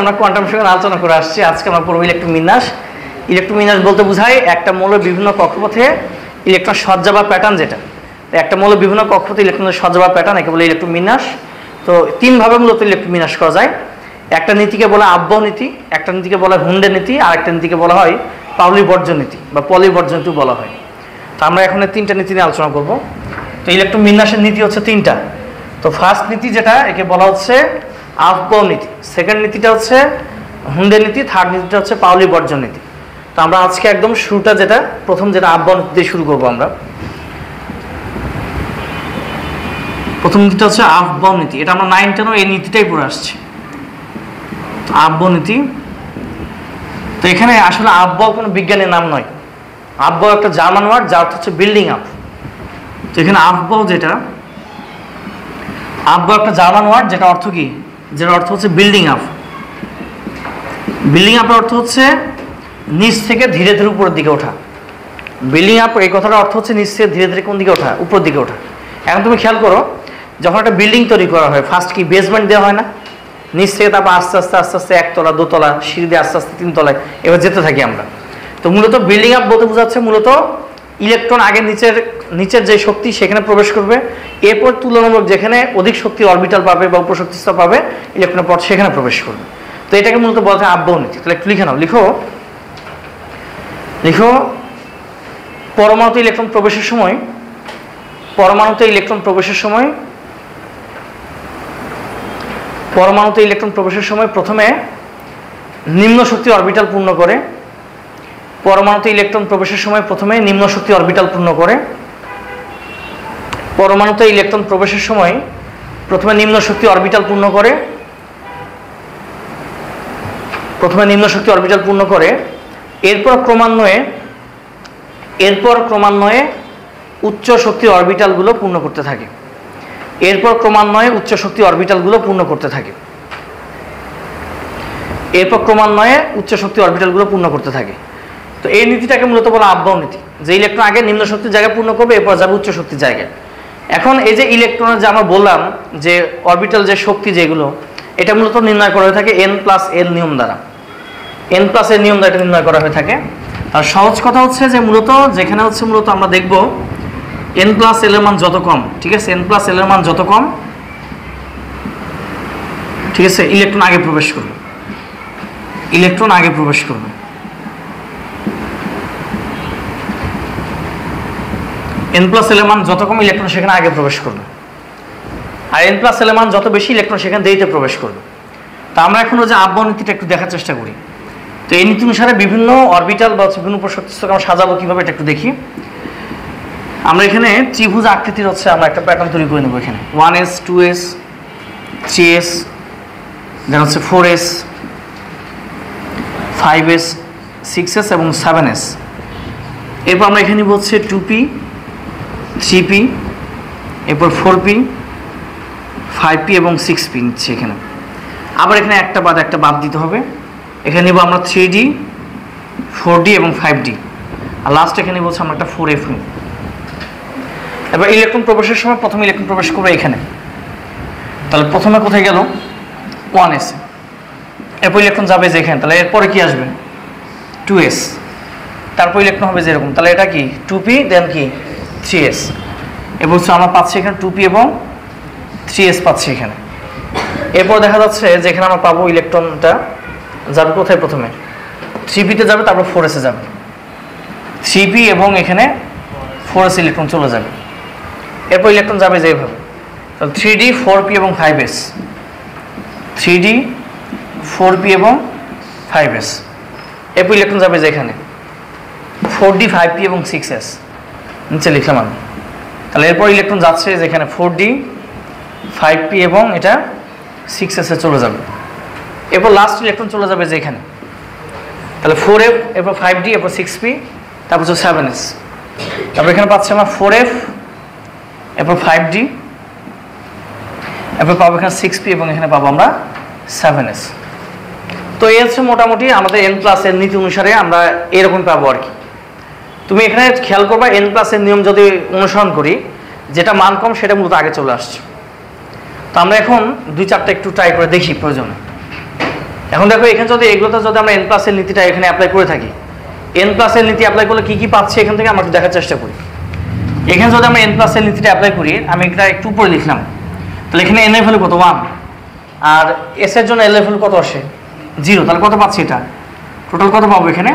আমরা কোয়ান্টাম সংখ্যা আলোচনা করে আসছি। আজকে আমরা পড়ব ইলেকট্রন বিন্যাস। ইলেকট্রন বিন্যাস বলতে বোঝায় একটা মৌলের বিভিন্ন কক্ষপথে ইলেকট্রন সজ্জা বা প্যাটার্ন, যেটা একটা মৌলের বিভিন্ন কক্ষপথে ইলেকট্রনের সজ্জা বা প্যাটার্ন, একে বলে ইলেকট্রন বিন্যাস। তো তিন ভাবে মূলত ইলেকট্রন বিন্যাস করা যায়। একটা নীতিকে বলা আব্বাও নীতি, একটা নীতিকে বলা হুন্ডে নীতি, আর একটা নীতিকে বলা হয় পাউলি বর্জন নীতি বা পলি বর্জন নীতি বলা হয়। তো আমরা এখন তিনটা নীতি নিয়ে আলোচনা করব। তো ইলেকট্রন বিন্যাসের নীতি হচ্ছে তিনটা। তো ফার্স্ট নীতি যেটা, একে বলা হচ্ছে আব্বাও নীতি। সেকেন্ড নীতিটা হচ্ছে হুন্ডে নীতি। থার্ড নীতিটা হচ্ছে পাউলি বর্জন নীতি। তো আমরা আজকে একদম শুরুটা যেটা প্রথম যেটা আব্বাও নীতি দিয়ে শুরু করবো আমরা। প্রথম নীতিটা হচ্ছে আব্বাও নীতি। এটা আমরা 9 10 এই নীতিটাই পড়ে আসছি, আব্বাও নীতি। তো এখানে আসলে আব্বাও কোনো বিজ্ঞানের নাম নয়। আব্বাও একটা জার্মান ওয়ার্ড, যার অর্থ হচ্ছে বিল্ডিং আপ। তো এখানে আব্বাও যেটা, আব্বাও একটা জার্মান ওয়ার্ড, যেটা অর্থ কি, যেটা অর্থ হচ্ছে বিল্ডিং আপ। বিল্ডিং আপের অর্থ হচ্ছে নিচ থেকে ধীরে ধীরে উপরের দিকে ওঠা। বিল্ডিং আপ এই কথাটার অর্থ হচ্ছে নিচ থেকে ধীরে ধীরে কোন দিকে ওঠা, উপরের দিকে ওঠা। এখন তুমি খেয়াল করো, যখন একটা বিল্ডিং তৈরি করা হয় ফার্স্ট কি বেসমেন্ট দেওয়া হয় না, নিচ থেকে তারপর আস্তে আস্তে আস্তে আস্তে একতলা, দোতলা, সিঁড়ি দিয়ে আস্তে আস্তে 3 তলায় এবার যেতে থাকি আমরা। তো মূলত বিল্ডিং আপ বলতে বোঝাচ্ছে মূলত ইলেকট্রন আগে নিচের যে শক্তি সেখানে প্রবেশ করবে, এরপর তুলনামূলক যেখানে অধিক শক্তি অরবিটাল পাবে বা উপশক্তি স্তর পাবে, ইলেকট্রনের পর সেখানে প্রবেশ করবে। তো এটাকে মূলত বলা হয় আব্বাও নীতি। তাহলে একটু লিখে নাও, লিখো পরমাণুতে ইলেকট্রন প্রবেশের সময়, পরমাণুতে ইলেকট্রন প্রবেশের সময় প্রথমে নিম্ন শক্তি অরবিটাল পূর্ণ করে। পরমাণুতে ইলেকট্রন প্রবেশের সময় প্রথমে নিম্ন শক্তি অরবিটাল পূর্ণ করে। পরমাণুতে ইলেকট্রন প্রবেশের সময় প্রথমে নিম্ন শক্তি অরবিটাল পূর্ণ করে। এরপর ক্রমান্বয়ে উচ্চ শক্তি অরবিটালগুলো পূর্ণ করতে থাকে। তো এই নীতিটাকে মূলত বলা আব্বাও নীতি, যে ইলেকট্রন আগে নিম্ন শক্তির জায়গায় পূর্ণ করবে, এরপর যাবে উচ্চ শক্তির জায়গায়। এখন এই যে ইলেকট্রনের যে আমরা বললাম যে অরবিটাল যে শক্তি যেগুলো, এটা মূলত নির্ণয় করা হয়ে থাকে n+l নিয়ম দ্বারা। n+l নিয়ম দ্বারা এটা নির্ণয় করা হয়ে থাকে। আর সহজ কথা হচ্ছে যে মূলত যেখানে হচ্ছে মূলত আমরা দেখব n+l এর মান যত কম, ঠিক আছে, n+l এর মান যত কম, ঠিক আছে, ইলেকট্রন আগে প্রবেশ করবে। n+l এর মান যত কম, ইলেকট্রন সেখানে আগে প্রবেশ করবে। আর n+l এর মান যত বেশি, ইলেকট্রন সেখানে দেরিতে প্রবেশ করবে। তা আমরা এখন যে আব্বাও নীতিটা একটু দেখার চেষ্টা করি। তো এই নীতি অনুসারে বিভিন্ন অরবিটাল বা বিভিন্ন উপশক্তি স্তরকে আমরা সাজাবো কিভাবে, এটা একটু দেখি। আমরা এখানে ত্রিভুজ আকৃতির হচ্ছে আমরা একটা প্যাটার্ন তৈরি করে নেব। এখানে 1s 2s 3s, দেন হচ্ছে 4s 5s 6s এবং 7s। এরপর আমরা এখানে নিব হচ্ছে 2p 3p, এরপর 4p 5p এবং 6p নিচ্ছি এখানে। আবার এখানে একটা বাদ দিতে হবে। এখানে নিব আমরা 3d 4d এবং 5d, আর লাস্ট এখানে বলছে আমরা একটা 4f নিব। এবার ইলেকট্রন প্রবেশের সময় প্রথমে ইলেকট্রন প্রবেশ করবে এখানে। তাহলে প্রথমে কোথায় গেল, 1s, এরপর ইলেকট্রন যাবে যে এখানে। তাহলে এরপরে কি আসবে, 2s, তারপর ইলেকট্রন হবে যেরকম। তাহলে এটা কি 2p দেন কি 3s। এবার আমরা পাচ্ছি এখানে 2p এবং 3s পাচ্ছি এখানে। এরপর দেখা যাচ্ছে যে এখানে আমরা পাবো ইলেকট্রনটা যাবে কোথায়, প্রথমে 3p তে যাবে, তারপর 4s এ যাবে। 3p এবং এখানে 4s ইলেকট্রন চলে যাবে। এরপর ইলেকট্রন যাবে যে এইভাবে। তাহলে 3d 4p এবং 5s, 3d 4p এবং 5s। এরপর ইলেকট্রন যাবে যে এখানে 4d 5p এবং 6s, নিচে লিখলাম আমি। তাহলে এরপর ইলেকট্রন যাচ্ছে যেখানে 4d 5p এবং এটা 6s এ চলে যাবে। এরপর লাস্ট ইলেকট্রন চলে যাবে যে এখানে। তাহলে 4f, এরপর 5d, এরপর 6p, তারপর হচ্ছে 7s। তারপর এখানে পাচ্ছি আমরা 4f, এরপর 5d, এরপর পাবো এখানে 6p এবং এখানে পাবো আমরা 7s। তো এই হচ্ছে মোটামুটি আমাদের n+l নীতি অনুসারে আমরা এরকম পাবো আর কি। তুমি এখানে খেয়াল করবা n+l নিয়ম যদি অনুসরণ করি, যেটা মান কম সেটা মূলত আগে চলে আসছে। তো আমরা এখন 2-4টা একটু ট্রাই করে দেখি প্রয়োজনে। এখন দেখো এখানে যদি এগুলোতে যদি আমরা এন প্লাস এর নীতিটা এখানে অ্যাপ্লাই করে থাকি, এন প্লাস এর নীতি অ্যাপ্লাই করলে কি পাচ্ছি এখান থেকে আমরা একটু দেখার চেষ্টা করি। এখানে যদি আমরা এন প্লাস এর নীতিটা অ্যাপ্লাই করি, আমি এটা একটু উপরে লিখলাম, তাহলে এখানে এন এর ভ্যালু কত 1, আর এস এর জন্য এল এর ভ্যালু কত আসে 0, তাহলে কত পাচ্ছি এটা টোটাল কত পাবো এখানে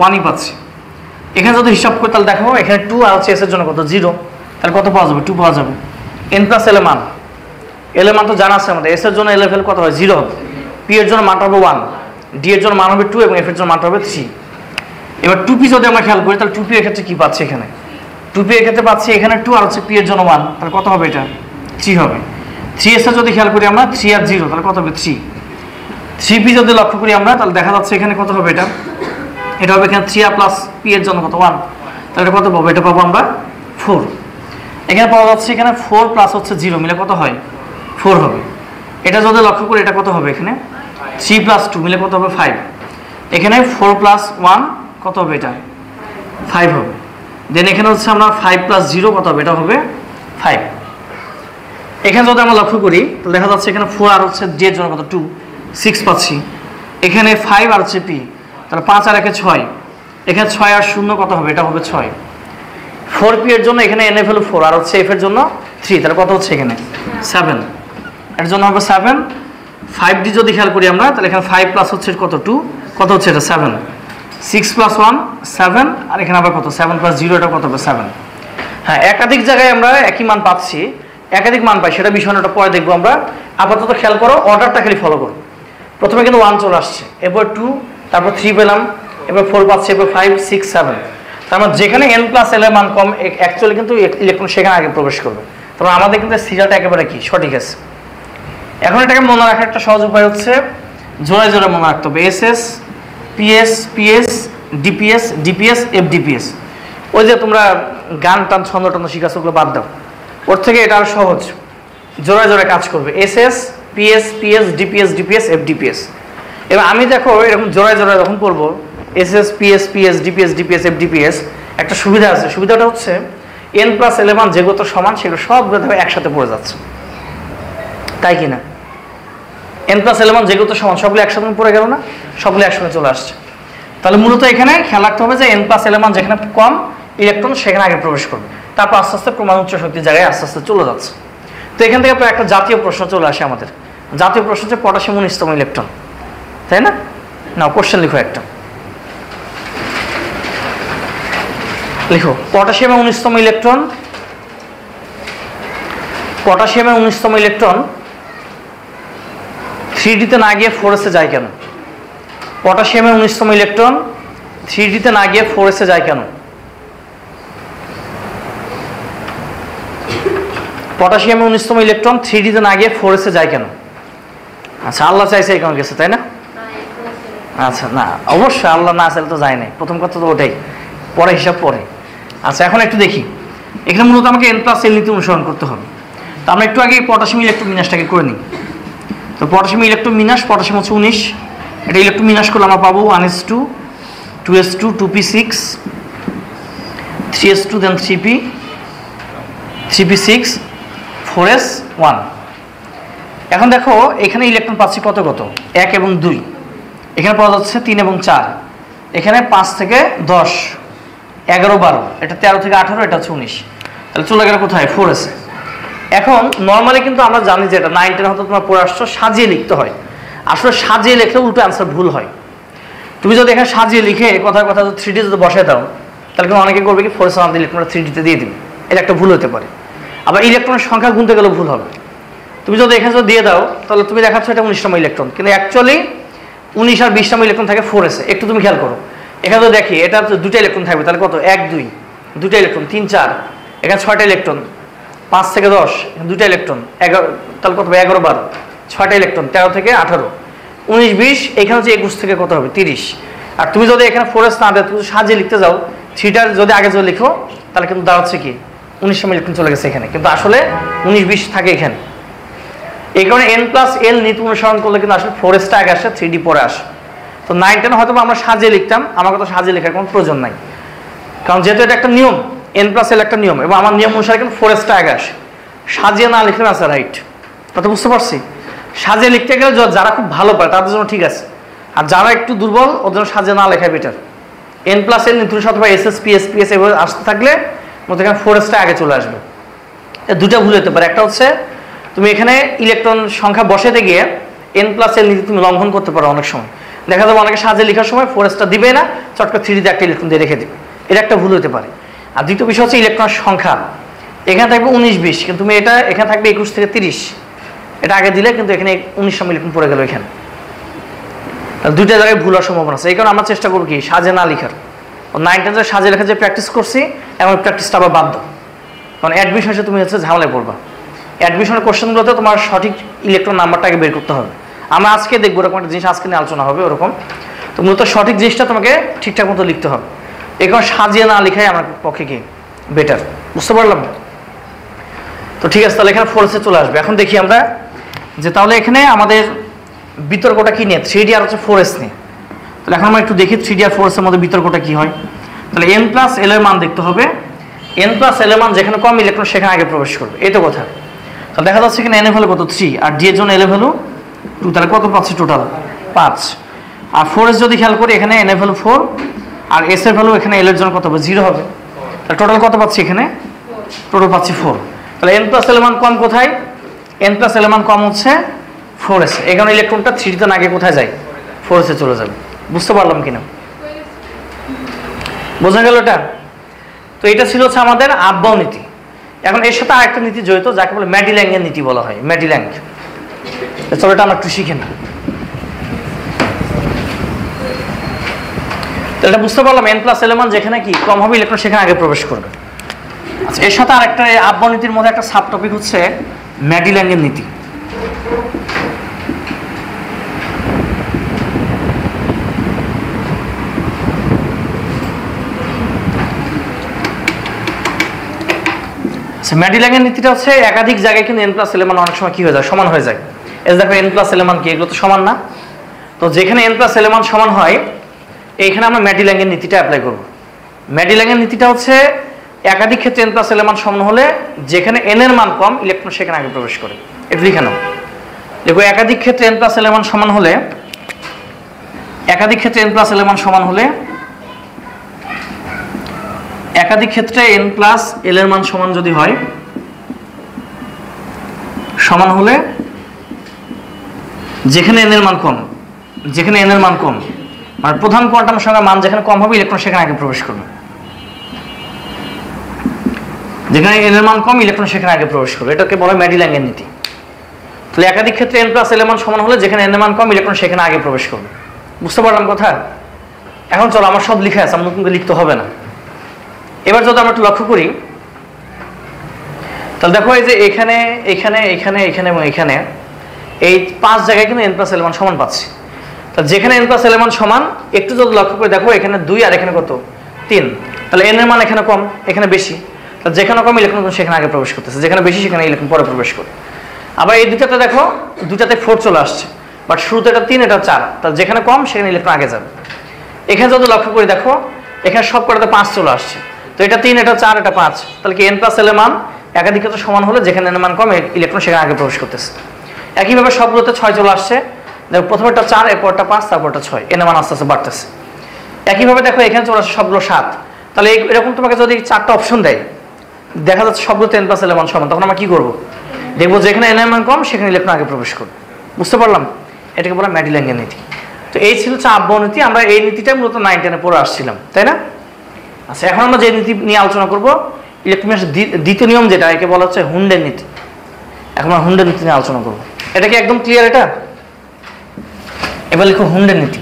1ই পাচ্ছি। এখানে যদি হিসাব করি তাহলে দেখো এখানে 2 আর হচ্ছে এস এর জন্য কত 0, তাহলে কত পাওয়া যাবে 2 পাওয়া যাবে। এন প্লাস এল এর মান, এল এর মান তো জানা আছে আমাদের, এস এর জন্য এল এর ভ্যালু কত হয় 0 হবে, পি এর জন্য মানটা হবে 1, ডি এর জন্য মান হবে 2 এবং এফ এর জন্য মানটা হবে 3। এবার 2p যদি আমরা খেয়াল করি তাহলে 2p এর ক্ষেত্রে কি পাচ্ছি এখানে 2p এর ক্ষেত্রে পাচ্ছি এখানে 2 আর হচ্ছে p এর জন্য 1, তাহলে কত হবে এটা 3 হবে। 3s এর যদি খেয়াল করি আমরা 3 আর 0 তাহলে কত হবে 3। 3p যদি লক্ষ্য করি আমরা তাহলে দেখা যাচ্ছে এখানে কত হবে এটা হবে এখানে 3 আর প্লাস p এর জন্য কত 1, তাহলে কত পাবো এটা পাবো আমরা 4। এখানে পাওয়া যাচ্ছে এখানে 4 প্লাস হচ্ছে 0 মিলে কত হয় 4 হবে। এটা যদি লক্ষ্য করি এটা কত হবে এখানে 3 প্লাস 2 মিলে কত হবে 5, এখানে 4 প্লাস 1 কত হবে এটা 5 হবে। দেন এখানে হচ্ছে আমরা 5 প্লাস 0 কত হবে এটা হবে 5। এখানে যদি আমরা লক্ষ্য করি তাহলে দেখা যাচ্ছে এখানে 4 আর হচ্ছে ডি এর জন্য কত 2 6 পাচ্ছি, এখানে 5 আর হচ্ছে পি, তাহলে 5 আর 1 6, এখানে 6 আর 0 কত হবে এটা হবে 6। 4p এর জন্য এখানে এন এর ভ্যালু 4 আর হচ্ছে এফ এর জন্য 3, তাহলে কত হচ্ছে এখানে 7, এর জন্য হবে 7। 5d যদি খেয়াল করি আমরা তাহলে এখানে 5 প্লাস হচ্ছে কত 2, কত হচ্ছে এটা 7, 6 প্লাস 1 7, আর এখানে আবার কত 7 প্লাস 0 এটা কত হবে 7। হ্যাঁ, একাধিক জায়গায় আমরা একই মান পাচ্ছি, একাধিক মান পাই সেটা বিষয়টা পরে দেখবো আমরা। আপাতত খেয়াল করো, অর্ডারটা খালি ফলো করো। প্রথমে কিন্তু 1 চলে আসছে, এরপর 2, তারপর 3 পেলাম, এরপর 4 পাচ্ছি, এরপর 5 6 7। তার মানে যেখানে n প্লাস এল এর মান কম অ্যাকচুয়ালি কিন্তু ইলেকট্রন সেখানে আগে প্রবেশ করবে। তারপর আমাদের কিন্তু সিরিয়ালটা একেবারে কি সঠিক আছে। এখন এটাকে মনে রাখার একটা সহজ উপায় হচ্ছে জোড়ায় জোড়ায় মনে রাখতে হবে SS PS PS DPS DPS FDPS. ওই যে তোমরা গান টান ছন্দ টন্দ শিখাচ্ছ ওগুলো বাদ দাও, ওর থেকে এটা আরো সহজ, জোড়ায় জোড়ায় কাজ করবে SS PS PS DPS DPS FDPS. এবার আমি দেখো এরকম জোড়ায় জোড়ায় যখন করবো SS PS PS DPS DPS FDPS, একটা সুবিধা আছে, সুবিধাটা হচ্ছে n প্লাস এল এর মান যেগুলো সমান সেগুলো সব একসাথে পড়ে যাচ্ছে, তাই কি না? n প্লাস এল এর মান যেগুলো সমান সবগুলো একসাথে পড়ে গেল না, সবগুলো একসাথে চলে আসছে। তাহলে মূলত এখানে খেয়াল রাখতে হবে যে n প্লাস এল এর মান যেখানে কম ইলেকট্রন সেখানে আগে প্রবেশ করবে, তারপর আস্তে আস্তে ক্রমান উচ্চ শক্তির জায়গায় আস্তে আস্তে চলে যাচ্ছে। তো এখান থেকে একটা জাতীয় প্রশ্ন চলে আসে আমাদের, জাতীয় প্রশ্ন হচ্ছে পটাশিয়াম 19তম ইলেকট্রন, তাই না? না, কোশ্চেন লিখো একটা, লিখো পটাশিয়ামের 19তম ইলেকট্রন, পটাশিয়ামের 19তম ইলেকট্রন 3d তে না গিয়ে 4s এ যায় কেন? পটাশিয়ামের 19তম ইলেকট্রন 3d তে না গিয়ে 4s এ যায় কেন? পটাশিয়ামের 19তম ইলেকট্রন 3d তে না গিয়ে 4s এ যায় কেন? আচ্ছা, আল্লাহ চাইছে এই কারণে গেছে, তাই না? আচ্ছা, না অবশ্যই আল্লাহ না চাইলে তো যায় নাই, প্রথম কথা তো ওটাই, পরে হিসাব পরে। আচ্ছা, এখন একটু দেখি এখানে মূলত আমাকে n প্লাস এল নীতি অনুসরণ করতে হবে। তো আমরা একটু আগে পটাশিয়াম ইলেকট্রন বিন্যাসটাকে করে নিই। তো পটাশিয়াম ইলেকট্রন বিন্যাস, পটাশিয়াম হচ্ছে 19, এটা ইলেকট্রন বিন্যাস করলে আমরা পাবো 1s2 2s2 2p6 3s2 দেন 3p 3p6 4s1। এখন দেখো এখানে ইলেকট্রন পাচ্ছি কত কত 1 এবং 2, এখানে পাওয়া যাচ্ছে 3 এবং 4, এখানে 5 থেকে 10 11 12, এটা 13 থেকে 18, এটা হচ্ছে 19, তাহলে চলে গেল কোথায় 4s। এখন নর্মালি কিন্তু আমরা জানি যে এটা 9 10 হয়তো তোমরা পড়ে আসছো, সাজিয়ে লিখতে হয়। আসলে সাজিয়ে লিখলে উল্টো অ্যান্সার ভুল হয়। তুমি যদি এখানে সাজিয়ে লিখে কথার কথা 3D যদি বসায় দাও তাহলে কিন্তু অনেকে করবে কি 4s আমাদের ইলেকট্রনটা 3D তে দিয়ে দিবে, এটা একটা ভুল হতে পারে। আবার ইলেকট্রনের সংখ্যা গুনতে গেলেও ভুল হবে। তুমি যদি এখানে যদি দিয়ে দাও তাহলে তুমি দেখাচ্ছ এটা 19তম ইলেকট্রন, কিন্তু অ্যাকচুয়ালি 19 আর 20তম ইলেকট্রন থাকে 4s এ। একটু তুমি খেয়াল করো, এখানে তো দেখি এটা দুটো ইলেকট্রন থাকবে, তাহলে কত 1 2 দুটো ইলেকট্রন, 3 4, এখানে 6টা ইলেকট্রন, 5 থেকে 10 দুটো ইলেকট্রন, 11, তাহলে কত হবে 11 12, 6টা ইলেকট্রন 13 থেকে 18 19 20, এখানে হচ্ছে 21 থেকে কত হবে 30। আর তুমি যদি এখানে 4s না দেয় তুমি সাজিয়ে লিখতে যাও, 3টা যদি আগে যদি লিখো তাহলে কিন্তু দাঁড়াচ্ছে কি 19তম ইলেকট্রন চলে গেছে এখানে, কিন্তু আসলে 19 20 থাকে এখানে। এই কারণে n প্লাস এল নীতি অনুসরণ করলে কিন্তু আসলে 4sটা আগে আসে 3d পরে আসে। তো 9 10 হয়তো আমরা সাজিয়ে লিখতাম, আমার কথা সাজিয়ে লেখার কোনো প্রয়োজন নাই, কারণ যেহেতু এটা একটা নিয়ম, n প্লাস এল একটা নিয়ম, এবং আমার নিয়ম অনুসারে কিন্তু 4sটা আগে আসে, সাজিয়ে না লিখলে আছে রাইট, কথা বুঝতে পারছি? সাজিয়ে লিখতে গেলে যারা খুব ভালো পারে তাদের জন্য ঠিক আছে, আর যারা একটু দুর্বল ওদের জন্য সাজিয়ে না লেখাই বেটার। n+n নিউট্রিশ অথবা SS PS PS এভাবে আসতে থাকলে মধ্যে এখানে 4s আগে চলে আসবে। দুটা ভুল হতে পারে, একটা হচ্ছে তুমি এখানে ইলেকট্রন সংখ্যা বসাতে গিয়ে n+l নীতি তুমি লঙ্ঘন করতে পারো। অনেক সময় দেখা যাবে অনেকে সাজিয়ে লেখার সময় 4s দিবে না, চটকা 3D একটা ইলেকট্রন দিয়ে রেখে দিবে, এটা একটা ভুল হতে পারে। আর দ্বিতীয় বিষয় হচ্ছে ইলেকট্রন সংখ্যা এখানে থাকবে 19-20, কিন্তু তুমি এটা এখানে থাকবে 21 থেকে 30, এটা আগে দিলে কিন্তু এখানে 19 ইলেকট্রন পড়ে গেল এখানে। দুইটা জায়গায় ভুল হওয়ার সম্ভাবনা আছে। এই কারণে আমরা চেষ্টা করবো কি সাজে না লেখার। 9-10 সাজে লেখা যে প্র্যাকটিস করছি এবং প্র্যাকটিসটা আবার বাদ দাও, কারণ অ্যাডমিশন এসে তুমি হচ্ছে ঝামেলায় পড়বা। অ্যাডমিশনের কোশ্চেনগুলোতে তোমার সঠিক ইলেকট্রন নাম্বারটাকে বের করতে হবে। আমরা আজকে দেখবো ওরকম একটা জিনিস, আজকে নিয়ে আলোচনা হবে ওরকম। তো মূলত সঠিক জিনিসটা তোমাকে ঠিকঠাক মতো লিখতে হবে। এই কারণে সাজিয়ে না লেখাই আমার পক্ষে কি বেটার। বুঝতে পারলাম? তো ঠিক আছে, তাহলে এখানে 4s চলে আসবে। এখন দেখি আমরা যে তাহলে এখানে আমাদের বিতর্কটা কি নিয়ে, 3D আর হচ্ছে 4s নিয়ে। তাহলে এখন আমরা একটু দেখি 3D আর 4s এর মধ্যে বিতর্কটা কি হয়। তাহলে n+l এর মান দেখতে হবে। n+l এর মান যেখানে কম ইলেকট্রন সেখানে আগে প্রবেশ করবে, এই তো কথা। তাহলে দেখা যাচ্ছে এখানে n এর ভ্যালু কত 3 আর d এর জন্য l এর ভ্যালু 2, তাহলে কত পাচ্ছি টোটাল 5। আর 4s যদি খেয়াল করি এখানে n এর ভ্যালু 4 আর s এর ভ্যালু এখানে l এর জন্য কত হবে 0 হবে। তাহলে টোটাল কত পাচ্ছি এখানে, টোটাল পাচ্ছি 4। তাহলে n+l এর মান কম কোথায়, n+l এর মান কম হচ্ছে 4s। এই কারণে ইলেকট্রনটা 3D তে না গিয়ে কোথায় যায়, 4s চলে যাবে। বুঝতে পারলাম কিনা, বোঝা গেল এটা? তো এটা ছিল হচ্ছে আমাদের আব্বাও নীতি। এখন এর সাথে আরেকটা নীতি জড়িত যাকে বলে ম্যাডিল্যাং এর নীতি বলা হয়, ম্যাডিল্যাং। চলো এটা আমরা একটু শিখে নিই। তো এটা বুঝতে পারলাম n+l এর মান যেখানে কি কম হবে ইলেকট্রন সেখানে আগে প্রবেশ করবে। আচ্ছা, এর সাথে আরেকটা আব্বাও নীতির মধ্যে একটা সাব টপিক হচ্ছে ম্যাডিল্যাং এর নীতি। ম্যাডিল্যাং এর নীতিটা হচ্ছে একাধিক জায়গায় কিন্তু n+l এর মান অনেক সময় কি হয়ে যায়, সমান হয়ে যায়। এই দেখো n+l এর মান কি, এগুলো তো সমান না। তো যেখানে n+l এর মান সমান হয় এইখানে আমরা ম্যাডিল্যাং এর নীতিটা অ্যাপ্লাই করব। ম্যাডিল্যাং এর নীতিটা হচ্ছে একাধিক ক্ষেত্রে n+l এর মান সমান হলে যেখানে n এর মান কম ইলেকট্রন সেখানে আগে প্রবেশ করে। এটা লিখে নাও। দেখো একাধিক ক্ষেত্রে n+l এর মান সমান হলে, একাধিক ক্ষেত্রে n+l এর মান সমান হলে, একাধিক ক্ষেত্রে n+l এর মান সমান যদি হয়, সমান হলে যেখানে n এর মান কম, যেখানে n এর মান কম মানে প্রধান কোয়ান্টাম সংখ্যার মান যেখানে কম হবে ইলেকট্রন সেখানে আগে প্রবেশ করবে। যেখানে n এর মান কম ইলেকট্রন সেখানে আগে প্রবেশ করবে, এটাকে বলা হয় ম্যাডিল্যাং এর নীতি। তাহলে একাধিক ক্ষেত্রে n+l এর মান সমান হলে যেখানে n এর মান কম ইলেকট্রন সেখানে আগে প্রবেশ করবে। বুঝতে পারলাম কথা? এখন চলো আমার সব লিখে আছে, আমার নতুন করে লিখতে হবে না। এবার যদি আমরা একটু লক্ষ্য করি তাহলে দেখো এই যে এখানে এখানে এখানে এখানে এবং এখানে এই 5 জায়গায় কিন্তু n+l মান সমান পাচ্ছি। তাহলে যেখানে n+l মান সমান একটু যদি লক্ষ্য করে দেখো এখানে 2 আর এখানে কত 3, তাহলে n এর মান এখানে কম এখানে বেশি। তাহলে যেখানে কম ইলেকট্রন সেখানে আগে প্রবেশ করতেছে, যেখানে বেশি সেখানে ইলেকট্রন পরে প্রবেশ করে। আবার এই দুটাতে দেখো দুটাতে 4 চলে আসছে, বাট শুরুতে এটা 3 এটা 4, তাহলে যেখানে কম সেখানে ইলেকট্রন আগে যাবে। এখানে যদি লক্ষ্য করে দেখো এখানে সব কটাতে 5 চলে আসছে, তো এটা 3 এটা 4 এটা 5, তাহলে কি n+l এর মান একাধিক ক্ষেত্রে সমান হলে যেখানে n এর মান কম ইলেকট্রন সেখানে আগে প্রবেশ করতেছে। একইভাবে সবগুলোতে 6 চলে আসছে, দেখো প্রথমেরটা 4 এরপরটা 5 তারপরটা 6, n এর মান আস্তে আস্তে বাড়তেছে। একইভাবে দেখো এখানে চলে আসছে সবগুলো 7, তাহলে এরকম তোমাকে যদি 4টা অপশন দেয় দেখা যাচ্ছে সবগুলোতে n+l এর মান সমান, তখন আমরা কি করবো, দেখবো যেখানে n এর মান কম সেখানে ইলেকট্রন আগে প্রবেশ করবে। বুঝতে পারলাম? এটাকে বলা ম্যাডিল্যাং এর নীতি। তো এই ছিল আব্বাও নীতি। আমরা এই নীতিটা মূলত 9-10 পড়ে আসছিলাম, তাই না? আচ্ছা, এখন আমরা যে নীতি নিয়ে আলোচনা করবো ইলেকট্রোকেমিস্ট্রির দ্বিতীয় নিয়ম যেটা, একে বলা হচ্ছে হুন্ডের নীতি। এখন আমরা হুন্ডের নীতি নিয়ে আলোচনা করবো। এটা কি একদম ক্লিয়ার? এটা এবার লিখো হুন্ডের নীতি।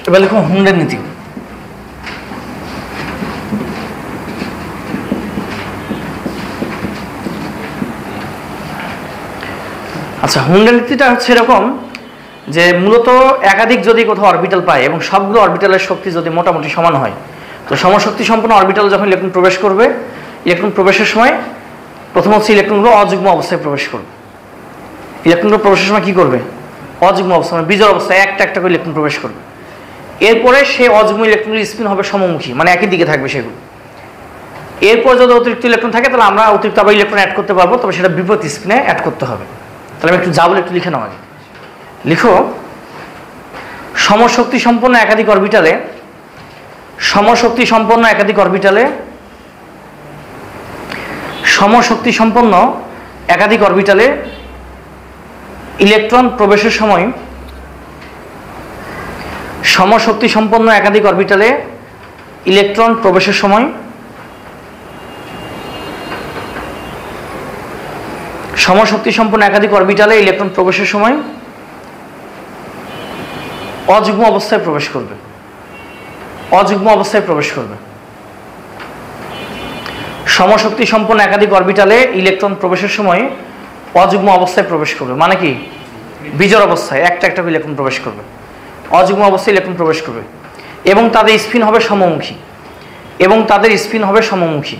এবার লিখো হুন্ডের নীতি। আচ্ছা, হুন্ডের নীতিটা হচ্ছে এরকম যে মূলত একাধিক যদি কোথাও অরবিটাল পায় এবং সবগুলো অরবিটালের শক্তি যদি মোটামুটি সমান হয়, তো সমশক্তি সম্পন্ন অরবিটাল যখন ইলেকট্রন প্রবেশ করবে, ইলেকট্রন প্রবেশের সময় প্রথম হচ্ছে ইলেকট্রনগুলো অযুগ্ম অবস্থায় প্রবেশ করবে। ইলেকট্রনগুলো প্রবেশের সময় কি করবে? অযুগ্ম অবস্থা মানে বিজোড় অবস্থায় একটা একটা করে ইলেকট্রন প্রবেশ করবে। এরপরে সেই অযুগ্ম ইলেকট্রনের স্পিন হবে সমমুখী, মানে একই দিকে থাকবে সেগুলো। এরপর যদি অতিরিক্ত ইলেকট্রন থাকে তাহলে আমরা অতিরিক্ত আবার ইলেকট্রন অ্যাড করতে পারবো, তবে সেটা বিপরীত স্পিনে অ্যাড করতে হবে। তাহলে আমি একটু যা বলে একটু লিখে নাও আগে। লিখো, সমশক্তি সম্পন্ন একাধিক অরবিটালে সমশক্তি সম্পন্ন একাধিক অরবিটালে সমশক্তি সম্পন্ন একাধিক অরবিটালে ইলেকট্রন প্রবেশের সময় সমশক্তি সম্পন্ন একাধিক অরবিটালে ইলেকট্রন প্রবেশের সময় সমশক্তি সম্পন্ন একাধিক অরবিটালে ইলেকট্রন প্রবেশের সময় অযুগ্ম অবস্থায় প্রবেশ করবে। অযুগ্ম অবস্থায় প্রবেশ করবে। সমশক্তি সম্পন্ন একাধিক অরবিটালে ইলেকট্রন প্রবেশের সময় অযুগ্ম অবস্থায় প্রবেশ করবে, মানে কি বিজোড় অবস্থায় একটা একটা ইলেকট্রন প্রবেশ করবে, অযুগ্ম অবস্থায় ইলেকট্রন প্রবেশ করবে এবং তাদের স্পিন হবে সমমুখী এবং তাদের স্পিন হবে সমমুখী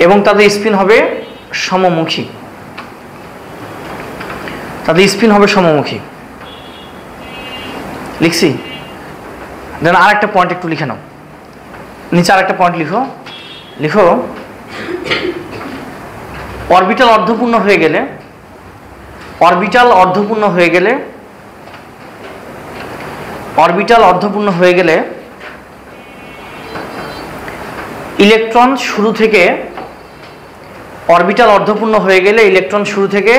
এবং তাদের স্পিন হবে সমমুখী তাদের স্পিন হবে সমমুখী। লিখছি? দেন আর একটা পয়েন্ট একটু লিখে নাও, নিচে আর একটা পয়েন্ট লিখো। লিখো, অরবিটাল অর্ধপূর্ণ হয়ে গেলে অরবিটাল অর্ধপূর্ণ হয়ে গেলে অরবিটাল অর্ধপূর্ণ হয়ে গেলে ইলেকট্রন শুরু থেকে অরবিটাল অর্ধপূর্ণ হয়ে গেলে ইলেকট্রন শুরু থেকে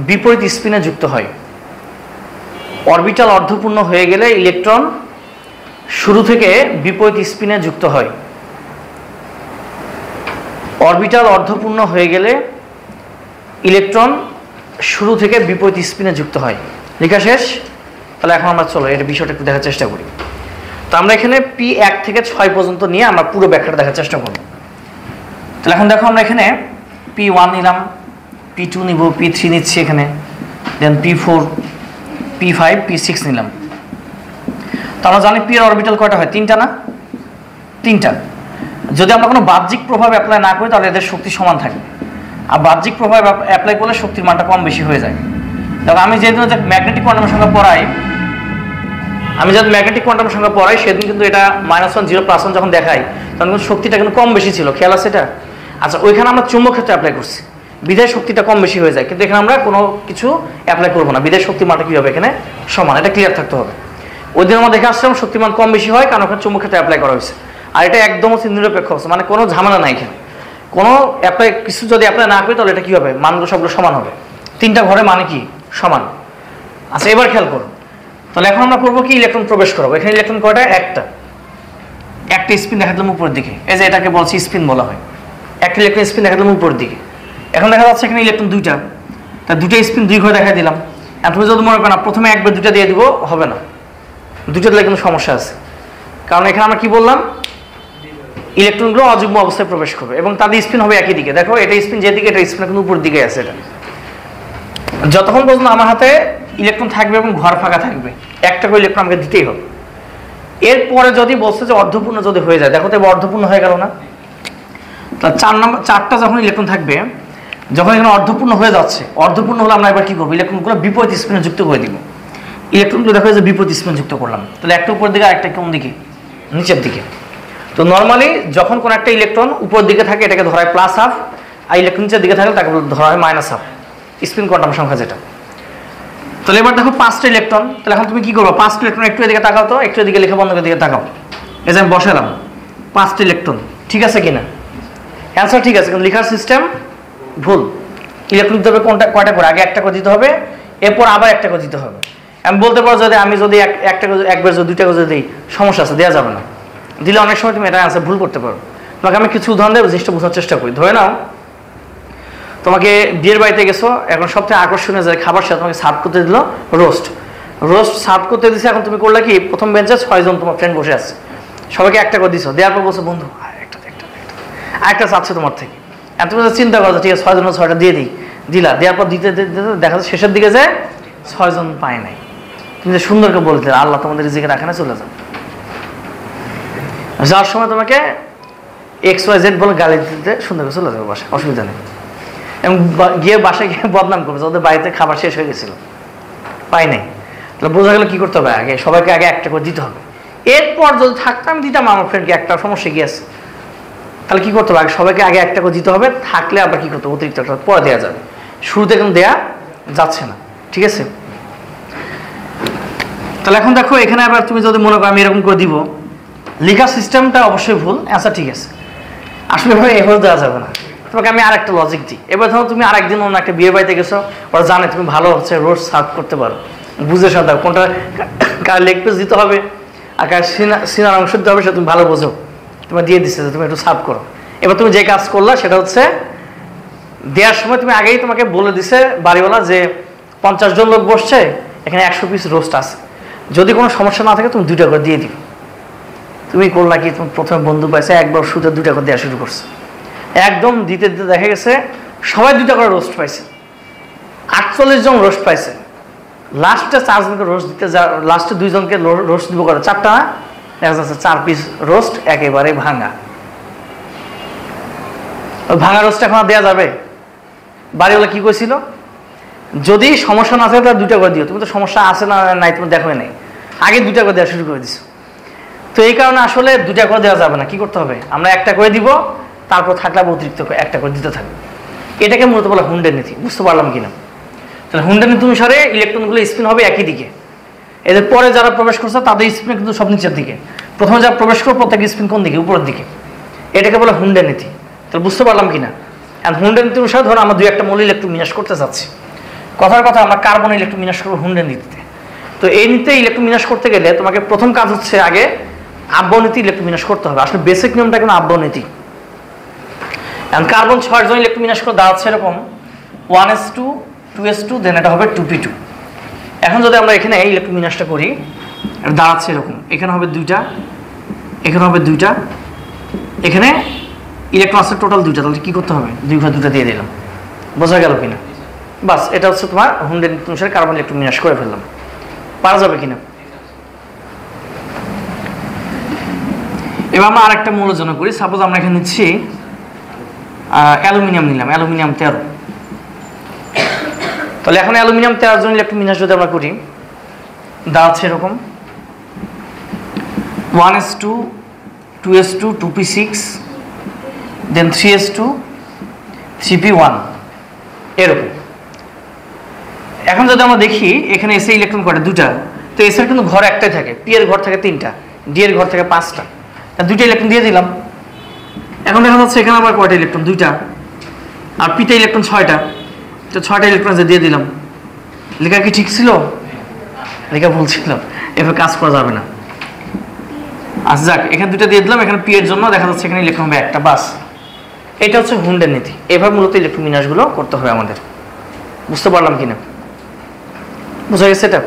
বিপরীত স্পিনে যুক্ত হয়। অরবিটাল অর্ধপূর্ণ হয়ে গেলে ইলেকট্রন শুরু থেকে বিপরীত স্পিনে যুক্ত হয়। অরবিটাল অর্ধপূর্ণ হয়ে গেলে ইলেকট্রন শুরু থেকে বিপরীত স্পিনে যুক্ত হয়। লেখা শেষ? তাহলে এখন আমরা চলো এর বিষয়টা একটু দেখার চেষ্টা করি। তো আমরা এখানে P1 থেকে 6 পর্যন্ত নিয়ে আমরা পুরো ব্যাখ্যাটা দেখার চেষ্টা করব। তাহলে এখন দেখো আমরা এখানে P1 নিলাম, P2 নিব, P3 নিচ্ছি এখানে, দেন P4, P5, P6 নিলাম। তো আমরা জানি P এর অরবিটাল কয়টা হয়? 3টা না? 3টা। যদি আমরা কোনো বাহ্যিক প্রভাব অ্যাপ্লাই না করি তাহলে এদের শক্তি সমান থাকে, আর বাহ্যিক প্রভাব অ্যাপ্লাই করলে শক্তির মানটা কম বেশি হয়ে যায়। দেখো আমি যেদিন ম্যাগনেটিক কোয়ান্টাম সংখ্যা পড়াই সেদিন কিন্তু এটা -1 0 +1 যখন দেখাই তখন কিন্তু শক্তিটা কিন্তু কম বেশি ছিল, খেয়াল আছে এটা? আচ্ছা, ওইখানে আমরা চুম্বক ক্ষেত্রে অ্যাপ্লাই করছি, বিদেশ শক্তিটা কম বেশি হয়ে যায়, কিন্তু এখানে আমরা কোনো কিছু অ্যাপ্লাই করবো না, বিদেশ শক্তির মানটা কী হবে এখানে সমান, এটা ক্লিয়ার থাকতে হবে। ওই দিন আমরা দেখে আসছিলাম শক্তিমান কম বেশি হয় কারণ ওখানে চুম্বক ক্ষেত্রে অ্যাপ্লাই করা হয়েছে, আর এটা একদম হচ্ছে নিরপেক্ষ হচ্ছে, মানে কোনো ঝামেলা নাই এখানে, কোনো অ্যাপ্লাই কিছু যদি অ্যাপ্লাই না করি তাহলে এটা কী হবে, মানগুলো সবগুলো সমান হবে, 3টা ঘরে মানে কি সমান। আচ্ছা, এবার খেয়াল করুন, তাহলে এখন আমরা করবো কি, ইলেকট্রন প্রবেশ করবো। এখানে ইলেকট্রন কয়টা? একটা স্পিন দেখা দিলাম উপরের দিকে, এই যে এটাকে বলছি স্পিন বলা হয়, একটা ইলেকট্রন স্পিন দেখা দিলাম উপরের দিকে। এখন দেখা যাচ্ছে এখানে ইলেকট্রন 2টা, তা 2টা স্পিন 2 ঘরে দেখা দিলাম। এখন তুমি যদি মনে করো না প্রথমে একবার 2টা দিয়ে দিব, হবে না, 2টা দিলে কিন্তু সমস্যা আছে, কারণ এখানে আমরা কি বললাম, ইলেকট্রনগুলো অযুগ্ম অবস্থায় প্রবেশ করবে এবং তাদের স্পিন হবে একই দিকে। দেখো এটা স্পিন যেদিকে, এটা স্পিন কিন্তু উপরের দিকে আছে। এটা যতক্ষণ পর্যন্ত আমার হাতে ইলেকট্রন থাকবে এবং ঘর ফাঁকা থাকবে, একটা করে ইলেকট্রন আমাকে দিতেই হবে। এরপরে যদি বলছে যে অর্ধপূর্ণ যদি হয়ে যায়, দেখো তো এবার অর্ধপূর্ণ হয়ে গেল না? তা 4টা যখন ইলেকট্রন থাকবে, যখন এখানে অর্ধপূর্ণ হয়ে যাচ্ছে, অর্ধপূর্ণ হলে আমরা এবার কি করবো, ইলেকট্রনগুলো বিপরীত স্পিনে যুক্ত করে দিব। ইলেকট্রনগুলো দেখো যে বিপরীত স্পিনে যুক্ত করলাম, তাহলে একটা উপর দিকে আরেকটা কোন দিকে, নিচের দিকে। তো নর্মালি যখন কোনো একটা ইলেকট্রন উপর দিকে থাকে এটাকে ধরা হয় +1/2, আর ইলেকট্রন নিচের দিকে থাকলে তাকে ধরা হয় -1/2, স্পিন কোয়ান্টাম সংখ্যা যেটা। তাহলে এবার দেখো 5টা ইলেকট্রন, তাহলে এখন তুমি কি করবো, 5টা ইলেকট্রন একটু এদিকে তাকাও তো, একটু এদিকে লিখে বন্ধকের দিকে তাকাও, এই যে আমি বসালাম 5টা ইলেকট্রন, ঠিক আছে কিনা? অ্যান্সার ঠিক আছে, কিন্তু লেখার সিস্টেম ভুল। ইলেকট্রন দিতে হবে কোনটা, কয়টা করে, আগে একটা করে দিতে হবে, এরপর আবার একটা করে দিতে হবে। আমি বলতে পারো যদি আমি যদি একটা একবার যদি 2টা করে দিই, সমস্যা আছে, দেওয়া যাবে না, দিলে অনেক সময় তুমি এটা অ্যান্সার ভুল করতে পারো। তোমাকে আমি কিছু উদাহরণ দেবো, জিনিসটা বোঝার চেষ্টা করি। ধরে নাও তোমাকে বিয়ের বাড়িতে গেছো, এখন সবথেকে আকর্ষণীয় যে খাবার সেটা তোমাকে সার্ভ করতে দিল রোস্ট সার্ভ করতে দিছে। এখন তুমি করলে কি, প্রথম বেঞ্চে 6 জন তোমার ফ্রেন্ড বসে আছে, সবাইকে একটা করে দিছো, দেওয়ার পর বলছো বন্ধু আরেকটা চাচ্ছে তোমার থেকে। আর তুমি চিন্তা করছো ঠিক আছে 6 জনের 6টা দিয়ে দিলা, দেওয়ার পর দিতে দেখা যাচ্ছে শেষের দিকে যে 6 জন পায় নাই। তুমি যে সুন্দরকে বলতে আল্লাহ তোমাদের রিজিকে রাখে না, চলে যাও। যাওয়ার সময় তোমাকে XYZ বলে গালি দিতে সুন্দর করে চলে যাবে বাসায়, অসুবিধা নেই। এবং গিয়ে বাসায় গিয়ে বদনাম করবে ওদের বাড়িতে খাবার শেষ হয়ে গেছিল, পাই নাই। তাহলে বোঝা গেল কী করতে হবে, আগে সবাইকে আগে একটা করে দিতে হবে। এরপর যদি থাকতো আমি দিতাম আমার ফ্রেন্ডকে, একটা সমস্যা গিয়েছে, তাহলে কী করতে হবে, আগে সবাইকে আগে একটা করে দিতে হবে, থাকলে আবার কী করতে হবে, অতিরিক্ত একটা পরে দেওয়া যাবে, শুরুতে কিন্তু দেওয়া যাচ্ছে না, ঠিক আছে। তাহলে এখন দেখো এখানে আবার তুমি যদি মনে করো আমি এরকম করে দিব, লেখার সিস্টেমটা অবশ্যই ভুল, আচ্ছা ঠিক আছে, আসলে ভাবে এভাবে দেওয়া যাবে না। তোমাকে আমি আরেকটা লজিক দিই। এবার ধরো তুমি আরেকদিন অন্য একটা বিয়ে বাড়িতে গেছো, ওরা জানে তুমি ভালো হচ্ছে রোস্ট সার্ভ করতে পারো, বুঝে সাদা কোনটা কার লেগ পিস দিতে হবে আর কার সিনার অংশ দিতে হবে সেটা তুমি ভালো বোঝো, তোমার দিয়ে দিচ্ছে যে তুমি একটু সার্ভ করো। এবার তুমি যে কাজ করলা সেটা হচ্ছে দেওয়ার সময় তুমি আগেই তোমাকে বলে দিছে বাড়িওয়ালা যে 50 জন লোক বসছে, এখানে 100 পিস রোস্ট আছে, যদি কোনো সমস্যা না থাকে তুমি 2টা করে দিয়ে দিবে। তুমি করলা কি, তুমি প্রথমে বন্ধু পাইছে একবার শুধু 2টা করে দেওয়া শুরু করছে, একদম দিতে দিতে দেখা গেছে সবাই 2টা করে রোস্ট পাইছে, 48 জন রোস্ট পাইছে। লাস্টে 4 জনকে রোস্ট দিতে যা, লাস্টে 2 জনকে রোস্ট দিব করে 4টা না, দেখা যাচ্ছে 4 পিস রোস্ট একেবারে ভাঙা। ভাঙা রোস্ট এখন দেওয়া যাবে? বাড়িওয়ালা কি কইছিল, যদি সমস্যা না থাকে তাহলে 2টা করে দিও, তুমি তো সমস্যা আছে না নাই তুমি দেখো নাই, আগে 2টা করে দেওয়া শুরু করে দিছো। তো এই কারণে আসলে 2টা করে দেওয়া যাবে না, কি করতে হবে, আমরা একটা করে দিব, তারপর থাকলে অতিরিক্ত একটা করে দিতে থাকবে। এটাকে মূলত বলা হুন্ডের নীতি, বুঝতে পারলাম কিনা? তাহলে হুন্ডের নীতি অনুসারে ইলেকট্রনগুলো স্পিন হবে একই দিকে, এদের পরে যারা প্রবেশ করছে তাদের স্পিন কিন্তু সব নিচের দিকে, প্রথমে যারা প্রবেশ করবে প্রত্যেকের স্পিন কোন দিকে, উপরের দিকে। এটাকে বলে হুন্ডের নীতি। তাহলে বুঝতে পারলাম কিনা? আর হুন্ডের নীতি অনুসারে ধরো আমরা 2-1টা মৌল ইলেকট্রন বিন্যাস করতে চাচ্ছি, কথার কথা আমরা কার্বন ইলেকট্রন বিন্যাস করবো হুন্ডের নীতিতে। তো এই নীতিতে ইলেকট্রন বিন্যাস করতে গেলে তোমাকে প্রথম কাজ হচ্ছে আগে আব্বনীতি ইলেকট্রন বিন্যাস করতে হবে। আসলে বেসিক নিয়মটা কিন্তু আব্বনীতি। এখন কার্বন 6 জন ইলেকট্রন বিন্যাস করে দাঁড়াচ্ছে এরকম 1s2 2s2 দেন এটা হবে 2p2। এখন যদি আমরা এখানে এই ইলেকট্রন বিন্যাসটা করি, এটা দাঁড়াচ্ছে এরকম, এখানে হবে 2টা, এখানে হবে 2টা, এখানে ইলেকট্রন আছে টোটাল 2টা, তাহলে কি করতে হবে 2 ঘর 2টা দিয়ে দিলাম, বোঝা গেল কিনা? বাস, এটা হচ্ছে তোমার হুন্ডের নীতি অনুসারে কার্বন ইলেকট্রন বিন্যাস করে ফেললাম। পারা যাবে কিনা? এবার আমরা আরেকটা মৌলের জন্য করি। সাপোজ আমরা এখানে নিচ্ছি অ্যালুমিনিয়াম নিলাম, অ্যালুমিনিয়াম 13। তাহলে এখন অ্যালুমিনিয়াম 13 জন ইলেকট্রন বিন্যাস যদি আমরা করি, দাঁড়াচ্ছে এরকম 1s2 2s2 2p6 দেন 3s2 3p1 এরকম। এখন যদি আমরা দেখি এখানে এসে ইলেকট্রন কয়টা, 2টা, তো এস এর কিন্তু ঘর একটাই থাকে, পি এর ঘর থাকে 3টা, ডি এর ঘর থাকে 5টা, 2টা ইলেকট্রন দিয়ে দিলাম। এখন দেখা যাচ্ছে এখানে আবার কয়টা ইলেকট্রন, 2টা, আর পিতে ইলেকট্রন 6টা, তো 6টা ইলেকট্রন দিয়ে দিলাম। লেখা কি ঠিক ছিল? লেখা ভুল ছিল, এভাবে কাজ করা যাবে না। আচ্ছা যাক, এখানে 2টা দিয়ে দিলাম, এখানে পি এর জন্য দেখা যাচ্ছে এখানে ইলেকট্রন হবে 1টা, বাস। এটা হচ্ছে হুন্ডের নীতি। এভাবে মূলত ইলেকট্রন বিন্যাসগুলো করতে হবে আমাদের, বুঝতে পারলাম কিনা? বুঝা গেছে এটা?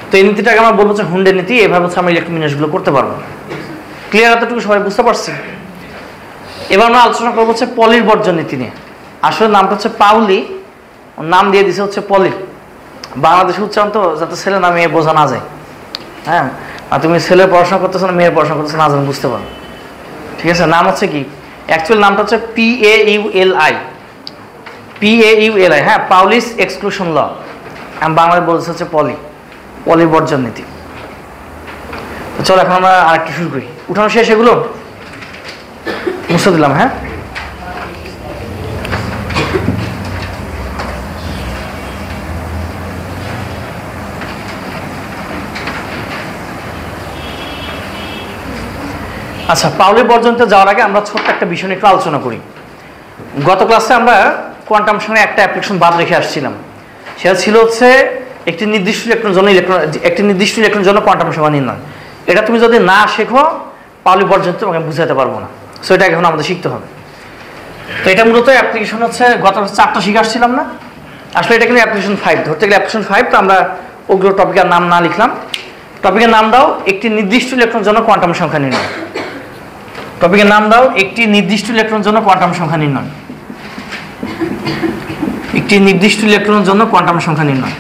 তো এই নীতিটাকে আমরা বলবো হচ্ছে হুন্ডের নীতি। এভাবে হচ্ছে আমরা ইলেকট্রন বিন্যাসগুলো করতে পারবো। ক্লিয়ার? এতটুকু সবাই বুঝতে পারছি? এবার আমরা আলোচনা করবো হচ্ছে পলির বর্জন নীতি নিয়ে। আসলে নামটা হচ্ছে পাউলি, নাম দিয়ে দিছে হচ্ছে পলি, বাংলাদেশে উচ্চারণ তো যাতে ছেলে না মেয়ে বোঝা না যায়। হ্যাঁ, আর তুমি ছেলে পড়াশোনা করতেছো না মেয়ের পড়াশোনা করতেছো না যেন বুঝতে পারো, ঠিক আছে? নাম হচ্ছে কি, অ্যাকচুয়াল নামটা হচ্ছে PAULI, PAULI, হ্যাঁ, পাউলিস এক্সক্লুশন ল। আমি বাংলায় বলতে হচ্ছে পলি, পলি বর্জন নীতি। চলো এখন আমরা আরেকটা শুরু করি। উঠানো শেষ, এগুলো মুছে দিলাম। হ্যাঁ, আচ্ছা, পাউলি বর্জনতে যাওয়ার আগে আমরা ছোট্ট একটা বিষয় নিয়ে একটু আলোচনা করি। গত ক্লাসে আমরা কোয়ান্টাম সংখ্যার একটা অ্যাপ্লিকেশন বাদ রেখে আসছিলাম, সেটা ছিল হচ্ছে একটি নির্দিষ্ট ইলেকট্রন জন্য কোয়ান্টাম সংখ্যা নির্ণয়। এটা তুমি যদি না শেখো পাউলি বর্জন তোমাকে বুঝাতে পারবো না, সো এটা এখন আমাদের শিখতে হবে। তো এটা মূলত অ্যাপ্লিকেশন হচ্ছে গত 4টা শিখে আসছিলাম না, আসলে এটা কিন্তু অ্যাপ্লিকেশন 5 ধরতে গেলে অ্যাপ্লিকেশন 5। তো আমরা ওগুলো টপিকের নাম না লিখলাম, টপিকের নাম দাও একটি নির্দিষ্ট ইলেকট্রন জন্য কোয়ান্টাম সংখ্যা নির্ণয়। টপিকের নাম দাও একটি নির্দিষ্ট ইলেকট্রন জন্য কোয়ান্টাম সংখ্যা নির্ণয়, একটি নির্দিষ্ট ইলেকট্রনের জন্য কোয়ান্টাম সংখ্যা নির্ণয়।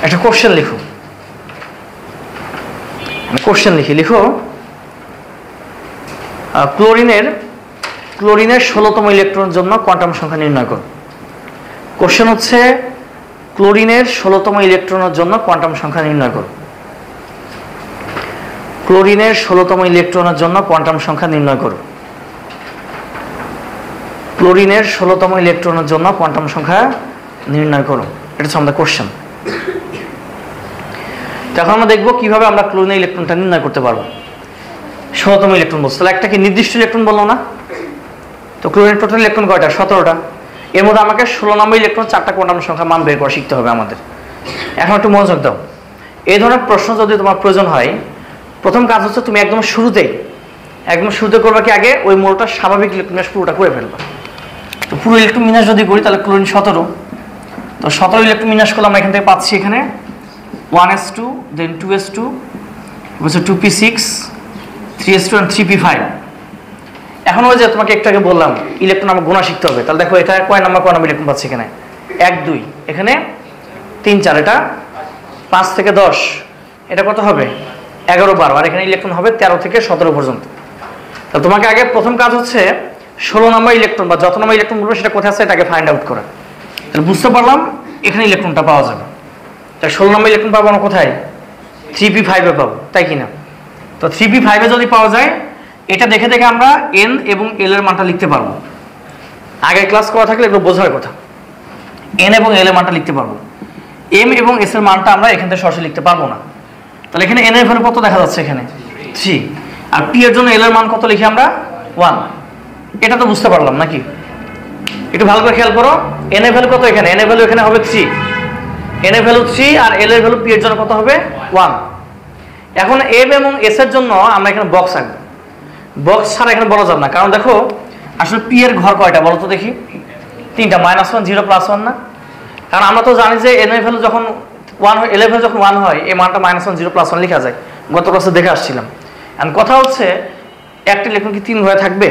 একটা কোশ্চেন লিখো, কোশ্চেন লিখো ক্লোরিনের 16তম ইলেকট্রনের জন্য কোয়ান্টাম সংখ্যা নির্ণয় করো। কোশ্চেন হচ্ছে ক্লোরিনের 16তম ইলেকট্রনের জন্য কোয়ান্টাম সংখ্যা নির্ণয় করো। ক্লোরিনের 16তম ইলেকট্রনের জন্য কোয়ান্টাম সংখ্যা নির্ণয় করো। ক্লোরিনের 16তম ইলেকট্রনের জন্য কোয়ান্টাম সংখ্যা নির্ণয় করো। এটা হচ্ছে আমাদের কোশ্চেন। এখন আমরা দেখবো কিভাবে আমরা ক্লোরিনের ইলেকট্রনটা নির্ণয় করতে পারবো। 16তম ইলেকট্রন বলছে, তাহলে একটা কি নির্দিষ্ট ইলেকট্রন বললো না? তো ক্লোরিনের টোটাল ইলেকট্রন কয়টা? 17টা। এর মধ্যে আমাকে 16 নম্বর ইলেকট্রন 4টা কোয়ান্টাম সংখ্যা মান বের করা শিখতে হবে আমাদের। এখন একটু মনোযোগ দাও। এই ধরনের প্রশ্ন যদি তোমার প্রয়োজন হয়, প্রথম কাজ হচ্ছে তুমি একদম শুরুতে করবা কি, আগে ওই মোলটা স্বাভাবিক ইলেকট্রন বিন্যাস পুরোটা করে ফেলবা। তো পুরো ইলেকট্রন বিন্যাস যদি করি তাহলে ক্লোরিন 17, তো 17 ইলেকট্রন বিন্যাস করলে আমরা এখান থেকে পাচ্ছি এখানে 1s2, then 2s2, 2p6, 3s2 and 3p5। এখন ওই যে তোমাকে একটু আগে বললাম ইলেকট্রন আমার গোনা শিখতে হবে, তাহলে দেখো এটা কয় নাম্বার ইলেকট্রন পাচ্ছি এখানে 1 2, এখানে 3 4, এটা 5 থেকে 10, এটা কত হবে 11 12, আর এখানে ইলেকট্রন হবে 13 থেকে 17 পর্যন্ত। তাহলে তোমাকে আগে প্রথম কাজ হচ্ছে 16 নম্বর ইলেকট্রন বা যত নম্বর ইলেকট্রন বলবো সেটা কোথায় আছে এটাকে ফাইন্ড আউট করা। তাহলে বুঝতে পারলাম এখানে ইলেকট্রনটা পাওয়া যাবে। তাই 16 নম্বর ইলেকট্রন পাবো না কোথায়? 3p5 এ পাবো, তাই কিনা? তো 3p5 এ যদি পাওয়া যায়, এটা দেখে দেখে আমরা n এবং l এর মানটা লিখতে পারবো। আগে ক্লাস করা থাকলে এগুলো বোঝার কথা। n এবং l এর মানটা লিখতে পারবো, m এবং s এর মানটা আমরা এখান থেকে সরাসরি লিখতে পারবো না। তাহলে এখানে n এর ভ্যালু কত দেখা যাচ্ছে? এখানে 3, আর p এর জন্য l এর মান কত লিখি আমরা? 1। এটা তো বুঝতে পারলাম নাকি? একটু ভালো করে খেয়াল করো, n এর ভ্যালু কত এখানে? n এর ভ্যালু এখানে হবে 3, n এর ভ্যালু 3, আর l এর ভ্যালু p এর জন্য কত হবে? 1। এখন m এবং s এর জন্য আমরা এখানে বক্স আঁকবো। বক্স ছাড়া এখানে বলা যাবে না, কারণ দেখো আসলে p এর ঘর কয়টা বলো তো দেখি? 3টা, -1 0 +1 না? কারণ আমরা তো জানি যে n এর ভ্যালু যখন 1 হয়, l এর ভ্যালু যখন 1 হয়, এই মানটা -1 0 +1 লেখা যায়। গত ক্লাসে দেখে আসছিলাম। আর কথা হচ্ছে একটা ইলেকট্রন কি 3 ঘরে থাকবে?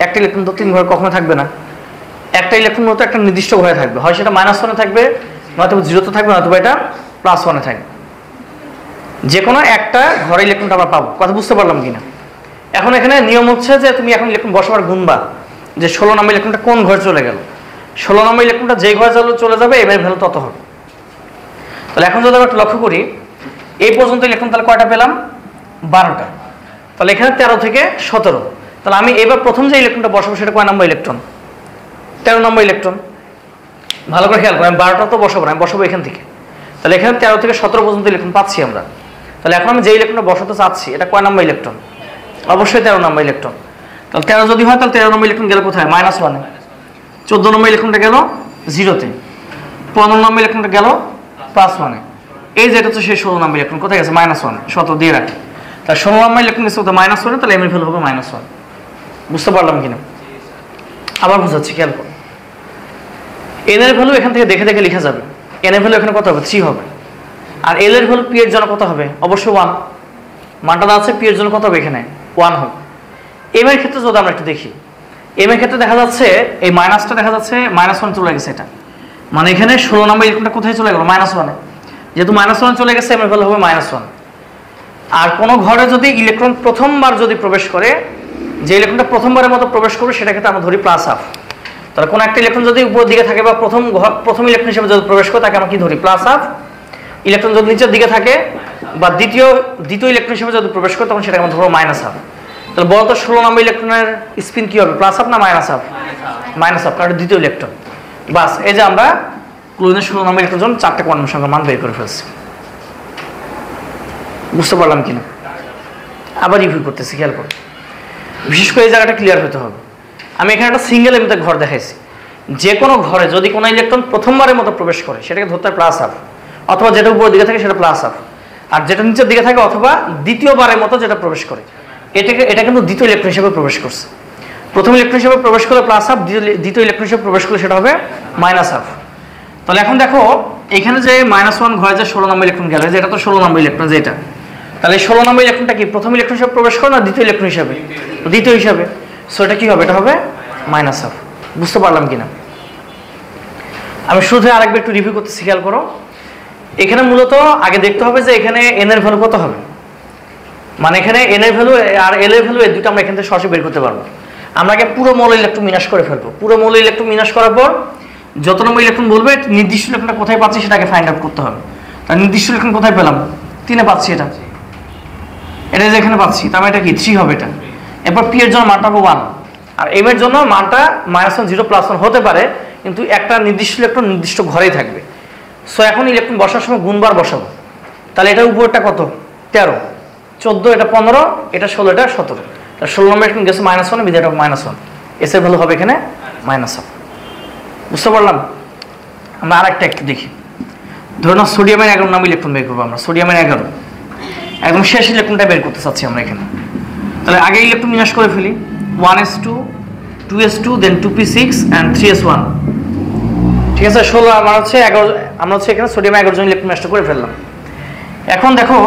একটা ইলেকট্রন তো 3 ঘরে কখনো থাকবে না। একটা ইলেকট্রন মতো একটা নির্দিষ্ট ঘরে থাকবে, হয় সেটা -1 এ থাকবে, নয়তো 0 তে থাকবে, নয়তো এটা +1 এ থাকবে। যে কোনো একটা ঘরে ইলেকট্রনটা আমরা পাবো। কথা বুঝতে পারলাম কিনা? এখন এখানে নিয়ম হচ্ছে যে তুমি এখন ইলেকট্রন বসাবার গুনবা যে 16 নম্বর ইলেকট্রনটা কোন ঘরে চলে গেল। 16 নম্বর ইলেকট্রনটা যেই ঘরে চলে যাবে এর ভ্যালু তত হবে। তাহলে এখন যদি আমরা একটু লক্ষ্য করি, এই পর্যন্ত ইলেকট্রন তাহলে কয়টা পেলাম? 12টা। তাহলে এখানে 13 থেকে 17। তাহলে আমি এবার প্রথম যে ইলেকট্রনটা বসাবো সেটা কয় নম্বর ইলেকট্রন? 13 নম্বর ইলেকট্রন। ভালো করে খেয়াল করো, আমি 12টা তো বসাবো না, আমি বসাবো এখান থেকে। তাহলে এখানে 13 থেকে 17 পর্যন্ত ইলেকট্রন পাচ্ছি আমরা। তাহলে এখন আমি যে ইলেকট্রনটা বসাতে চাচ্ছি এটা কয় নম্বর ইলেকট্রন? অবশ্যই 13 নম্বর ইলেকট্রন। তাহলে 13 যদি হয় তাহলে 13 নম্বর ইলেকট্রন গেল কোথায়? -1 এ। 14 নম্বর ইলেকট্রনটা গেল 0 তে। 15 নম্বর ইলেকট্রনটা গেল +1 এ। এই যেটা হচ্ছে সেই 16 নম্বর ইলেকট্রন কোথায় গেছে? -1, 17 দিয়ে রাখি। তাহলে 16 নম্বর ইলেকট্রন গেছে কোথায়? -1 এ, তাহলে এম এর ভ্যালু হবে -1। বুঝতে পারলাম কিনা? আবার বুঝাচ্ছি, খেয়াল করো। n এর ভ্যালু এখান থেকে দেখে দেখে লেখা যাবে। n এর ভ্যালু এখানে কত হবে? 3 হবে। আর l এর ভ্যালু p এর জন্য কত হবে? অবশ্যই 1। মানটা আছে p এর জন্য কত হবে? এখানে 1 হবে। m এর ক্ষেত্রে যদি আমরা একটু দেখি, m এর ক্ষেত্রে দেখা যাচ্ছে এই মাইনাসটা দেখা যাচ্ছে -1 চলে গেছে। এটা মানে এখানে 16 নম্বর ইলেকট্রনটা কোথায় চলে গেল? -1 এ। যেহেতু -1 চলে গেছে, m এর ভ্যালু হবে -1। আর কোনো ঘরে যদি ইলেকট্রন প্রথমবার যদি প্রবেশ করে, যে ইলেকট্রনটা প্রথমবারের মতো প্রবেশ করবে সেটাকে আমরা ধরি +1। তাহলে কোনো একটা ইলেকট্রন যদি উপর দিকে থাকে বা প্রথম ইলেকট্রন হিসেবে যদি প্রবেশ করে তাকে আমরা কি ধরি? +1। ইলেকট্রন যদি নিচের দিকে থাকে বা দ্বিতীয় ইলেকট্রন হিসেবে যদি প্রবেশ করে তখন সেটাকে আমরা ধরবো -1। তাহলে বলতো 16 নম্বর ইলেকট্রনের স্পিন কি হবে? +1 না -1? কারণ দ্বিতীয় ইলেকট্রন। বাস, এই যে আমরা ক্লোরিনের 16 নম্বর ইলেকট্রন জন্য 4টা কোয়ান্টাম সংখ্যার মান বের করে ফেলছি। বুঝতে পারলাম কিনা? আবার রিভিউ করতেছি, খেয়াল করো। বিশেষ করে এই জায়গাটা ক্লিয়ার হতে হবে। আমি এখানে একটা সিঙ্গেল এমিটার ঘর দেখাইছি। যে কোনো ঘরে যদি কোনো ইলেকট্রন প্রথমবারের মতো প্রবেশ করে সেটাকে ধরতে হয় +1, অথবা যেটা উপরের দিকে থাকে সেটা +1, আর যেটা নিচের দিকে থাকে অথবা দ্বিতীয়বারের মতো যেটা প্রবেশ করে এটা কিন্তু দ্বিতীয় ইলেকট্রন হিসেবে প্রবেশ করছে। প্রথম ইলেকট্রন হিসেবে প্রবেশ করলে +1, দ্বিতীয় ইলেকট্রন হিসেবে প্রবেশ করলে সেটা হবে -1। তাহলে এখন দেখো এখানে যে -1 ঘরে যে 16 নম্বর ইলেকট্রন গেল, যেটা তো 16 নম্বর ইলেকট্রন যেটা, তাহলে 16 নম্বর ইলেকট্রনটা কি প্রথম ইলেকট্রন হিসেবে প্রবেশ করে না দ্বিতীয় ইলেকট্রন হিসেবে? দ্বিতীয় হিসেবে। সো এটা কি হবে? এটা হবে -1। বুঝতে পারলাম কিনা? আমি শুধু আরেকবার একটু রিভিউ করতে খেয়াল করো। এখানে মূলত আগে দেখতে হবে যে এখানে এন এর ভ্যালু কত হবে, মানে এখানে এন এর ভ্যালু আর এল এর ভ্যালু এই দুটো আমরা এখান থেকে সরাসরি বের করতে পারবো। আমরা আগে পুরো মৌল ইলেকট্রন বিনাশ করে ফেলবো। পুরো মৌল ইলেকট্রন বিনাশ করার পর যত নম্বর ইলেকট্রন বলবে নির্দিষ্ট ইলেকট্রনটা কোথায় পাচ্ছি সেটাকে ফাইন্ড আউট করতে হবে। তার নির্দিষ্ট ইলেকট্রন কোথায় পেলাম, 3 পাচ্ছি, এটা যে এখানে পাচ্ছি, তার মানে এটা কি 3 হবে এটা। এরপর পি এর জন্য মানটা হবে 1, আর এম এর জন্য মানটা -1 0 +1 হতে পারে, কিন্তু একটা নির্দিষ্ট ইলেকট্রন নির্দিষ্ট ঘরেই থাকবে। সো এখন ইলেকট্রন বসার সময় গুণবার বসাবো। তাহলে এটার উপরটা কত, 13, 14, এটা 15, এটা 16, এটা 17। তাহলে 16 নম্বর ইলেকট্রন গেছে -1, বিধায় এটা -1, এস এর ভ্যালু হবে এখানে -1। বুঝতে পারলাম? আমরা আরেকটা একটু দেখি। ধরুন সোডিয়ামের 11 নম্বর ইলেকট্রন বের করবো আমরা। সোডিয়ামের 11 একদম শেষ ইলেকট্রনটা বের করতে চাচ্ছি আমরা এখানে। তাহলে আগে ইলেকট্রন বিন্যাস করে ফেলি, 1s2, 2s2, then 2p6 and 3s1। ঠিক আছে, 16 আমার হচ্ছে 11, আমরা হচ্ছে এখানে সোডিয়াম 11 জন ইলেকট্রন নষ্ট করে ফেললাম। এখন দেখো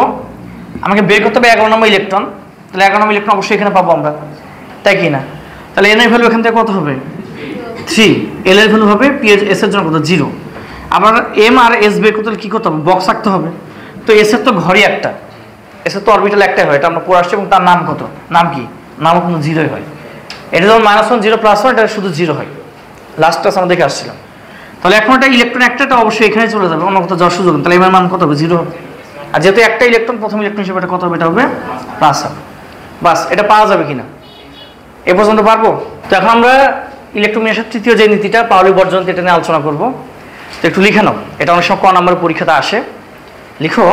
আমাকে বের করতে হবে 11 নম্বর ইলেকট্রন। তাহলে 11 নম্বর ইলেকট্রন অবশ্যই এখানে পাবো আমরা, তাই কি না? তাহলে এন এর ভ্যালু এখান থেকে কত হবে, 3, এল এর ভ্যালু হবে, পি এস এর জন্য কত, 0। আবার এম আর এস বের করতে হলে কী করতে হবে, বক্স রাখতে হবে। তো এস এর তো ঘরই একটা, এস এর তো অরবিটাল একটাই হয়, এটা আমরা পড়ে আসছি। এবং তার নাম কত, নাম কি, নামও কিন্তু 0 হয়। এটা যেমন -1 0 +1, এটা শুধু 0 হয়। লাস্ট ক্লাস আমরা দেখে আসছিলাম। তাহলে এখন এটা ইলেকট্রন একটা অবশ্যই এখানে চলে যাবে, অন্য কোথাও যাওয়ার সুযোগ নেই। তাহলে এর মান কত হবে, 0 হবে। আর যেহেতু একটা ইলেকট্রন, প্রথম ইলেকট্রন হিসেবে এটা কত হবে, এটা হবে +1। বাস, এটা পাওয়া যাবে কিনা এ পর্যন্ত পারবো? তো এখন আমরা ইলেকট্রন বিন্যাসের তৃতীয় যে নীতিটা, পাউলি বর্জন, এটা নিয়ে আলোচনা করব। তো একটু লিখে নাও, এটা অনেক সময় ক নম্বরের পরীক্ষাতে আসে। লিখো,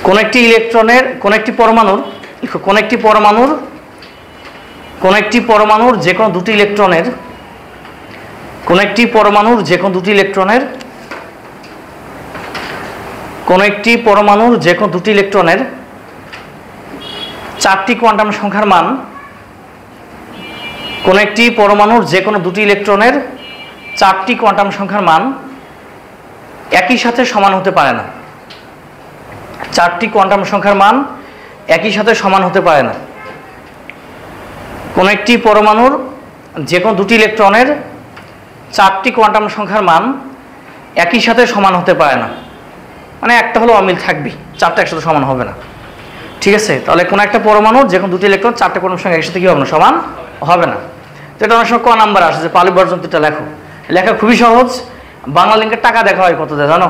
কোন একটি ইলেকট্রনের, কোন একটি পরমাণুর, লিখো, কোন একটি পরমাণুর যে কোনো দুটি ইলেকট্রনের, কোন একটি পরমাণুর যে কোনো দুটি ইলেকট্রনের, কোন একটি পরমাণুর যে কোনো দুটি ইলেকট্রনের 4টি কোয়ান্টাম সংখ্যার মান, কোন একটি পরমাণুর যে কোনো দুটি ইলেকট্রনের 4টি কোয়ান্টাম সংখ্যার মান একই সাথে সমান হতে পারে না। 4টি কোয়ান্টাম সংখ্যার মান একই সাথে সমান হতে পারে না। কোন একটি পরমাণুর যে কোনো দুটি ইলেকট্রনের 4টি কোয়ান্টাম সংখ্যার মান একই সাথে সমান হতে পারে না, মানে একটা হলো অমিল থাকবেই, 4টা একসাথে সমান হবে না। ঠিক আছে, তাহলে কোনো একটা পরমাণুর যে কোনো দুটি ইলেকট্রন 4টা কোয়ান্টাম সংখ্যা একসাথে কি হবে না, সমান হবে না। তো এটা অনেক সময় ক নাম্বার আসে যে পাউলি বর্জনটা লেখো। লেখা খুবই সহজ। বাংলা লিঙ্কের টাকা দেখা হয় কত দেয় জানো,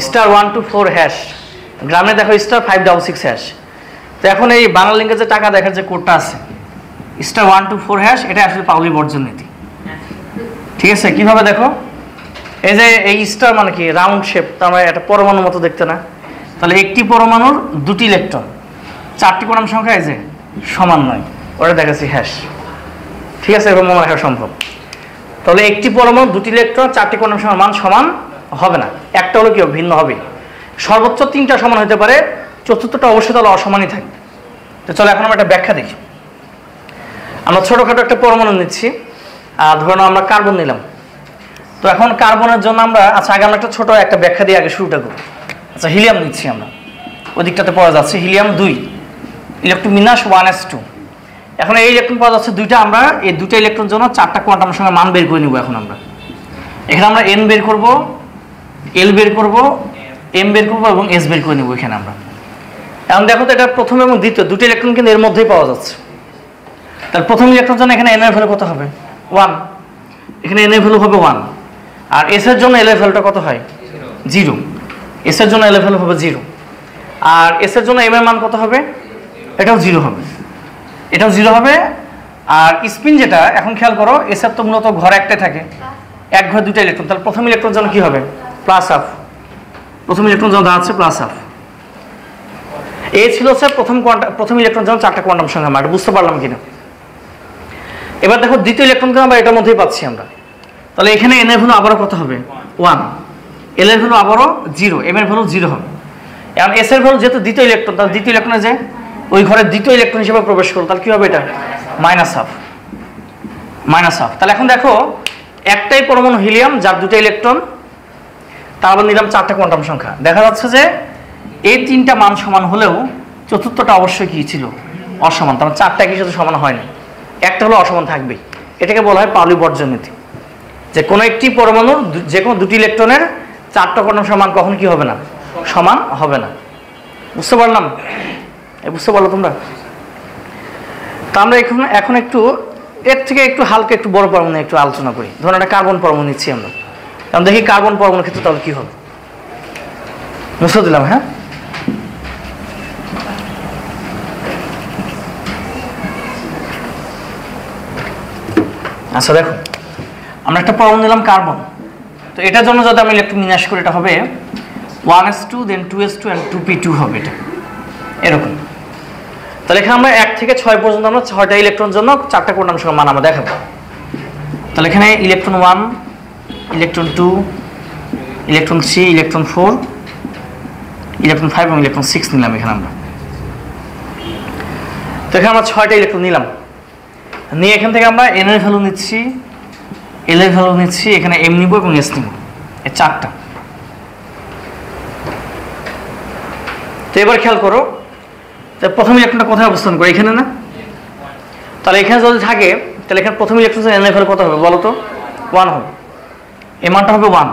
*124#, গ্রামে দেখো *566#। তো এখন এই বাংলা লিঙ্কের যে টাকা দেখার যে কোডটা আছে *124#, এটা আসলে পাউলি বর্জন নীতি। ঠিক আছে, কিভাবে দেখো, এই যে এই স্টার মানে কি, রাউন্ড শেপ, তার মানে একটা পরমাণুর মতো দেখতে না? তাহলে একটি পরমাণুর দুটি ইলেকট্রন 4টি কোয়ান্টাম সংখ্যা এই যে সমান নয়, ওটা দেখাচ্ছি হ্যাশ। ঠিক আছে, এরকম মনে রাখা সম্ভব। তাহলে একটি পরমাণু দুটি ইলেকট্রন 4টি কোয়ান্টাম সংখ্যার মান সমান হবে না, একটা হলো কি ভিন্ন হবে। সর্বোচ্চ 3টা সমান হতে পারে, চতুর্থটা অবশ্যই তাহলে অসমানই থাকবে। তো চলো এখন আমরা একটা ব্যাখ্যা দেখি। আমরা ছোটোখাটো একটা পরমাণু নিচ্ছি, ধরুন আমরা কার্বন নিলাম। তো এখন কার্বনের জন্য আমরা, আচ্ছা আগে আমরা একটা ছোটো একটা ব্যাখ্যা দিয়ে আগে শুরুটা করি। আচ্ছা হিলিয়াম নিচ্ছি আমরা, ওই দিকটাতে পাওয়া যাচ্ছে হিলিয়াম 2, ইলেকট্রন বিন্যাস 1s2। এখন এই ইলেকট্রন পাওয়া যাচ্ছে 2টা, আমরা এই 2টা ইলেকট্রন জন্য 4টা কোয়ান্টাম সংখ্যার মান বের করে নিব। এখন আমরা এখানে আমরা n বের করব, l বের করব, m বের করব এবং s বের করে নিব এখানে আমরা। এখন দেখো তো এটা প্রথম এবং দ্বিতীয় দুটো ইলেকট্রন কিন্তু এর মধ্যেই পাওয়া যাচ্ছে। তাহলে প্রথম ইলেকট্রন জন্য এখানে n এর ভ্যালু কত হবে, 1, এখানে n এর ভ্যালু হবে 1। আর s এর জন্য l এর ভ্যালুটা কত হয়, 0, s এর জন্য l এর ভ্যালু হবে 0। আর s এর জন্য m এর মান কত হবে, এটাও 0 হবে, এটাও 0 হবে। আর স্পিন যেটা, এখন খেয়াল করো, s এর তো মূলত ঘরে একটাই থাকে, এক ঘরে দুটো ইলেকট্রন, তাহলে প্রথম ইলেকট্রন জন্য কি হবে, +1, প্রথম ইলেকট্রন জন্য দাঁড়াচ্ছে +1। এই ছিল স্যার প্রথম ইলেকট্রন জন্য 4টা কোয়ান্টাম সংখ্যা মান, বুঝতে পারলাম কিনা? এবার দেখো দ্বিতীয় ইলেকট্রন কিন্তু আমরা এটার মধ্যেই পাচ্ছি আমরা। তাহলে এখানে n এর ভ্যালু আবারও কত হবে, 1, l এর ভ্যালু আবারও 0, m এর ভ্যালু 0 হবে। এখন s এর ভ্যালু যেহেতু দ্বিতীয় ইলেকট্রন, তাহলে দ্বিতীয় ইলেকট্রনে যে ওই ঘরের দ্বিতীয় ইলেকট্রন হিসেবে প্রবেশ করো, তাহলে কি হবে, এটা -1/2। তাহলে এখন দেখো একটাই পরমাণু হিলিয়াম যার 2টা ইলেকট্রন, তার আবার নিলাম 4টা কোয়ান্টাম সংখ্যা। দেখা যাচ্ছে যে এই 3টা মান সমান হলেও চতুর্থটা অবশ্যই কি ছিল, অসমান। তার 4টা একই সাথে সমান হয় না, একটা হলো অসমান থাকবেই। এটাকে বলা হয় পাউলি বর্জন নীতি, যে কোনো একটি পরমাণুর যে কোনো দুটি ইলেকট্রনের 4টা কোয়ান্টাম সংখ্যার মান কখন কি হবে না, সমান হবে না। বুঝতে পারলাম? বুঝতে পারলো তোমরা? তা আমরা এখন একটু এর থেকে একটু হালকা একটু বড় পরমাণু একটু আলোচনা করি। ধরুন একটা কার্বন পরমাণু নিচ্ছি আমরা, কারণ দেখি কার্বন পরমাণুর ক্ষেত্রে তাহলে কি হবে। মুছে দিলাম। হ্যাঁ, আচ্ছা দেখো, আমরা একটা পরমাণু নিলাম কার্বন। তো এটার জন্য যদি আমি ইলেকট্রন বিন্যাস করি, এটা হবে 1s2 then 2s2 and 2p2 হবে এটা এরকম। তাহলে এখানে আমরা 1 থেকে 6 পর্যন্ত আমরা 6টা ইলেকট্রন জন্য 4টা কোয়ান্টাম সংখ্যার মান আমরা দেখাবো। তাহলে এখানে electron 1, electron 2, electron 3, electron 4, electron 5 এবং ইলেকট্রন 6 নিলাম এখানে আমরা। তো এখানে আমরা 6টা ইলেকট্রন নিলাম, নিয়ে এখান থেকে আমরা n এর ভ্যালু নিচ্ছি, l এর ভ্যালু নিচ্ছি, এখানে m নিব এবং s নিব, এই 4টা। তো এবার খেয়াল করো, তো প্রথম ইলেকট্রনটা কোথায় অবস্থান করে, এখানে না? তাহলে এখানে যদি থাকে তাহলে এখানে প্রথম ইলেকট্রন n এর ভ্যালু কত হবে বলো তো? 1 হবে, এই মানটা হবে 1।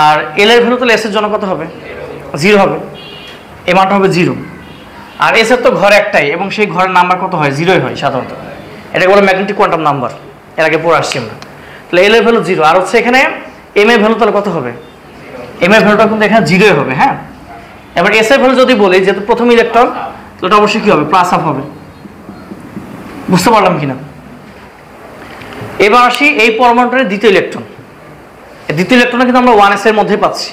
আর l এর ভ্যালু তাহলে s এর জন্য কত হবে? 0 হবে, এই মানটা হবে 0। আর s এর তো ঘর একটাই এবং সেই ঘরের নাম্বার কত হয়? 0ই হয় সাধারণত। এটাকে বলে ম্যাগনেটিক কোয়ান্টাম নাম্বার, এর আগে পড়ে আসছি আমরা। তাহলে l এর ভ্যালু 0, আর হচ্ছে এখানে m এর ভ্যালু তাহলে কত হবে? m এর ভ্যালুটা কিন্তু এখানে 0ই হবে। হ্যাঁ, এবার s এর ভ্যালু যদি বলি, যেহেতু প্রথম ইলেকট্রন, তো এটা অবশ্যই কি হবে? প্লাস হাফ হবে। বুঝতে পারলাম কিনা? এবার আসি এই পরমাণুটার দ্বিতীয় ইলেকট্রন। এই দ্বিতীয় ইলেকট্রনটা কিন্তু আমরা 1s এর মধ্যে পাচ্ছি।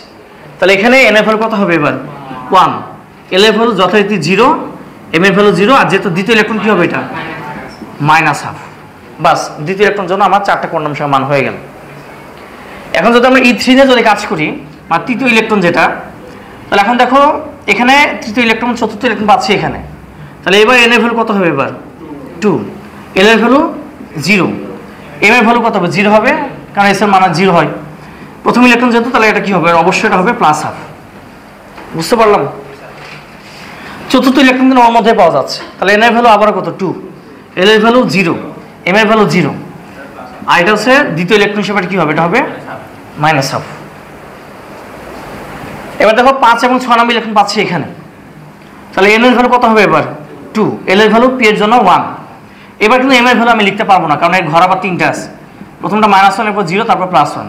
তাহলে এখানে n এর ভ্যালু কত হবে এবার? 1, l এর ভ্যালু যথারীতি 0, m এর ভ্যালু 0, আর যেহেতু দ্বিতীয় ইলেকট্রন কি হবে এটা? Minus half. বাস, দ্বিতীয় ইলেকট্রন জন্য আমার 4টা কোয়ান্টাম সংখ্যার মান হয়ে গেল। এখন যদি আমরা E3 নিয়ে যদি কাজ করি, মানে তৃতীয় ইলেকট্রন যেটা, তাহলে এখন দেখো এখানে তৃতীয় ইলেকট্রন, চতুর্থ ইলেকট্রন পাচ্ছি এখানে। তাহলে এবার n এর ভ্যালু কত হবে এবার? 2, l এর ভ্যালু 0, m এর ভ্যালু কত হবে? 0 হবে, কারণ s এর মান 0 হয়। প্রথম ইলেকট্রন যেহেতু, তাহলে এটা কি হবে? অবশ্যই এটা হবে প্লাস হাফ। বুঝতে পারলাম? চতুর্থ ইলেকট্রন কিন্তু ওর মধ্যে পাওয়া যাচ্ছে। তাহলে n এর ভ্যালু আবার কত? 2, l এর ভ্যালু 0, m এর ভ্যালু 0, আর এটা হচ্ছে দ্বিতীয় ইলেকট্রন হিসেবে কি হবে? এটা হবে মাইনাস হাফ। এবার দেখো 5 এবং 6 নম্বর ইলেকট্রন পাচ্ছি এখানে। তাহলে n এর ভ্যালু কত হবে এবার? 2, l এর ভ্যালু p এর জন্য 1। এবার কিন্তু m এর ভ্যালু আমি লিখতে পারবো না, কারণ এর ঘর আবার 3টা আছে। প্রথমটা -1, এরপর 0, তারপর +1।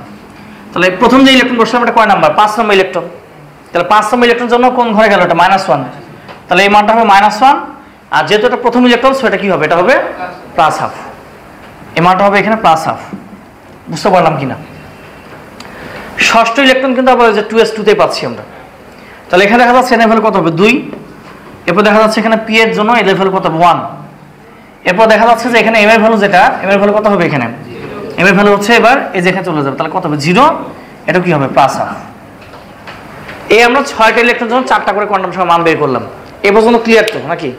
তাহলে প্রথম যে ইলেকট্রন বসলাম এটা কয় নাম্বার? 5 নম্বর ইলেকট্রন। তাহলে 5 নম্বর ইলেকট্রনের জন্য কোন ঘরে গেল? এটা -1। তাহলে এই মানটা হবে -1, আর যেহেতু এটা প্রথম ইলেকট্রন, সেটা কি হবে? এটা হবে প্লাস হাফ। এই মানটা হবে এখানে প্লাস হাফ। বুঝতে পারলাম কিনা? ষষ্ঠ ইলেকট্রন কিন্তু আবার যে 2s2 তে পাচ্ছি আমরা। তাহলে এখানে দেখা যাচ্ছে n এর ভ্যালু কত হবে? 2। এরপর দেখা যাচ্ছে এখানে p এর জন্য l এর ভ্যালু কত হবে? 1। এরপর দেখা যাচ্ছে যে এখানে m এর ভ্যালু যেটা, m এর ভ্যালু কত হবে এখানে? m এর ভ্যালু হচ্ছে এবার এই যে এখানে চলে যাবে, তাহলে কত হবে? 0, এটা কি হবে? Plus half. এই আমরা 6টা ইলেকট্রনের জন্য 4টা করে কোয়ান্টাম সংখ্যা মান বের করলাম। এই পর্যন্ত ক্লিয়ার তো নাকি?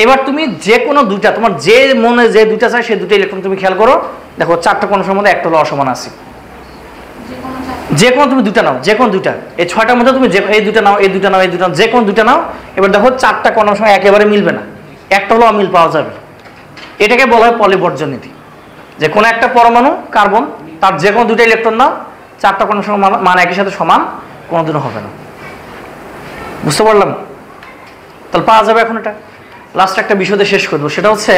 এবার তুমি যে কোনো দুইটা, তোমার যে মনে যে দুইটা চাই সেই দুটো ইলেকট্রন তুমি খেয়াল করো, দেখো 4টা কোয়ান্টাম সংখ্যার মধ্যে একটা হলো অসমান আছে। যে কোনো তুমি দুটা নাও, যে কোনো দুইটা, এই 6টার মধ্যে তুমি এই দুটা নাও, এই দুটা নাও, এই দুটা নাও, যে কোনো দুটা নাও। এবার দেখো 4টা কোয়ান্টাম সংখ্যা একেবারে মিলবে না, একটা হলো অমিল পাওয়া যাবে। এটাকে বলা হয় পলিবর্জন নীতি। যে কোনো একটা পরমাণু কার্বন, তার যে কোনো দুটো ইলেকট্রন নাও, 4টা কোয়ান্টাম সংখ্যা মান একই সাথে সমান কোনোদিনও হবে না। বুঝতে পারলাম? তাহলে পাওয়া যাবে। এখন এটা লাস্ট একটা বিষয় দিয়ে শেষ করবো, সেটা হচ্ছে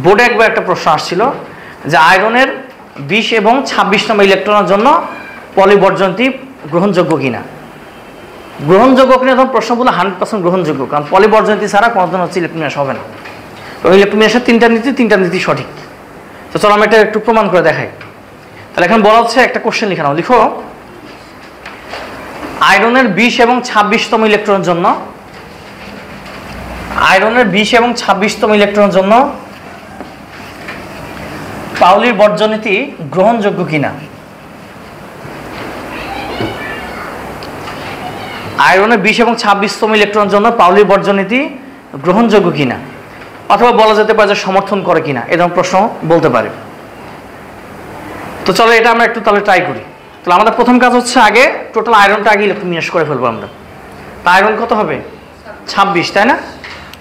বোর্ডে একবার একটা প্রশ্ন আসছিল যে আয়রনের 20 এবং 26 নম্বর ইলেকট্রনের জন্য পলিবর্জনটি গ্রহণযোগ্য কিনা। গ্রহণযোগ্য কিনা তখন প্রশ্নগুলো 100% গ্রহণযোগ্য, কারণ পলিবর্জনটি ছাড়া কোনোদিন হচ্ছে ইলেকট্রন বিন্যাস হবে না। ওই ইলেকট্রন বিন্যাসের 3টা নীতি সঠিক। তো চলো আমি এটা একটু প্রমাণ করে দেখাই। তাহলে এখন বলা হচ্ছে একটা কোশ্চেন লিখে নাও। লিখো আয়রনের 20 এবং 26তম ইলেকট্রনের জন্য, আয়রনের 20 এবং 26তম ইলেকট্রনের জন্য পাউলির বর্জনীতি গ্রহণযোগ্য কিনা। আয়রনের 20 এবং 26তম ইলেকট্রনের জন্য পাউলির বর্জনীতি গ্রহণযোগ্য কিনা, অথবা বলা যেতে পারে যে সমর্থন করে কিনা, এরকম প্রশ্ন বলতে পারে। তো চলো এটা আমরা একটু তাহলে ট্রাই করি। তাহলে আমাদের প্রথম কাজ হচ্ছে আগে টোটাল আয়রনটা আগে ইলেকট্রন বিন্যাস করে ফেলবো আমরা। তা আয়রন কত হবে? 26, তাই না?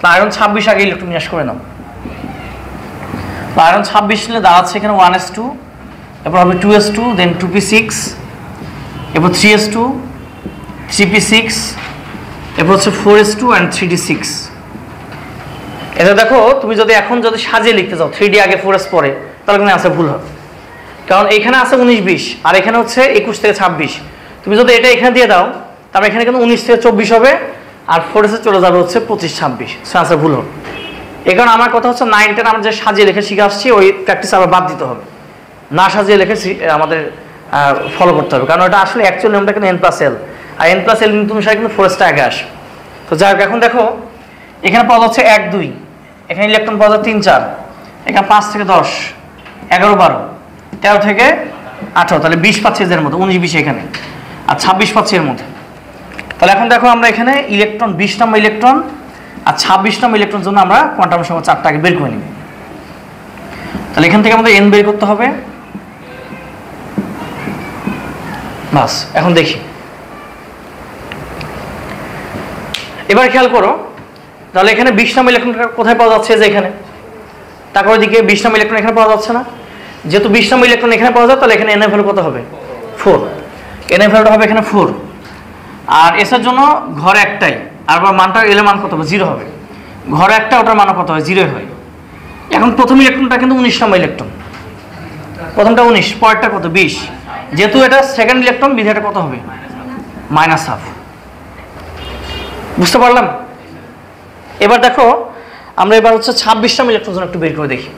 তা আয়রন 26 আগে ইলেকট্রন বিন্যাস করে নাও। আয়রন 26 নিলে দাঁড়াচ্ছে এখানে 1s2, এরপর হবে 2s2, দেন 2p6, এরপর 3s2 3p6, এরপর হচ্ছে 4s2 and 3d6। এটা দেখো তুমি যদি এখন যদি সাজিয়ে লিখতে চাও 3d আগে 4s পরে, তাহলে কিন্তু আনসার ভুল হবে, কারণ এখানে আছে 19-20 আর এখানে হচ্ছে 21 থেকে 26। তুমি যদি এটা এখানে দিয়ে দাও তাহলে এখানে কিন্তু 19 থেকে 24 হবে, আর 4s চলে যাবে হচ্ছে 25-26, সো আনসার ভুল হবে। এই কারণে আমার কথা হচ্ছে 9, 10 আমরা যে সাজিয়ে লিখে শিখে আসছি ওই প্র্যাকটিস আবার বাদ দিতে হবে, না সাজিয়ে লিখে আমাদের ফলো করতে হবে, কারণ এটা আসলে অ্যাকচুয়াল নিয়মটা কিন্তু n+l, আর n+l তুমি সাথে কিন্তু 4sটা আগে আসে। তো যাই হোক, এখন দেখো এখানে পাওয়া যাচ্ছে 1 2, এখানে ইলেকট্রন পাওয়া যাচ্ছে 3 4, এখানে 5 থেকে 10 11 12 13 থেকে 18, তাহলে 20 পাচ্ছি এর মধ্যে, 19 20 এখানে, আর 26 পাচ্ছি এর মধ্যে। তাহলে এখন দেখো আমরা এখানে ইলেকট্রন 20 নম্বর ইলেকট্রন আর 26 নম্বর ইলেকট্রন জন্য আমরা কোয়ান্টাম সংখ্যা 4টা আগে বের করে নিব। তাহলে এখান থেকে আমাদের n বের করতে হবে। বাস, এখন দেখি, এবার খেয়াল করো, তাহলে এখানে 20 নম্বর ইলেকট্রনটা কোথায় পাওয়া যাচ্ছে, যে এখানে, তারপর দিকে 20 নম্বর ইলেকট্রন এখানে পাওয়া যাচ্ছে না, যেহেতু 20 নম্বর ইলেকট্রন এখানে পাওয়া যায়, তাহলে এখানে n এর ভ্যালু কত হবে 4, n এর ভ্যালুটা হবে এখানে 4, আর s এর জন্য ঘরে একটাই, আর মানটা এল এর মান কত হবে 0 হবে, ঘরে একটা, ওটার মান কত হয় 0 হয়। এখন প্রথম ইলেকট্রনটা কিন্তু 19 নম্বর ইলেকট্রন, প্রথমটা 19, পরেরটা কত 20, যেহেতু এটা সেকেন্ড ইলেকট্রন বিধাটা কত হবে -½ বুঝতে পারলাম। এবার দেখো আমরা এবার হচ্ছে 26 নম্বর ইলেকট্রন জন্য একটু বের করে দেখি।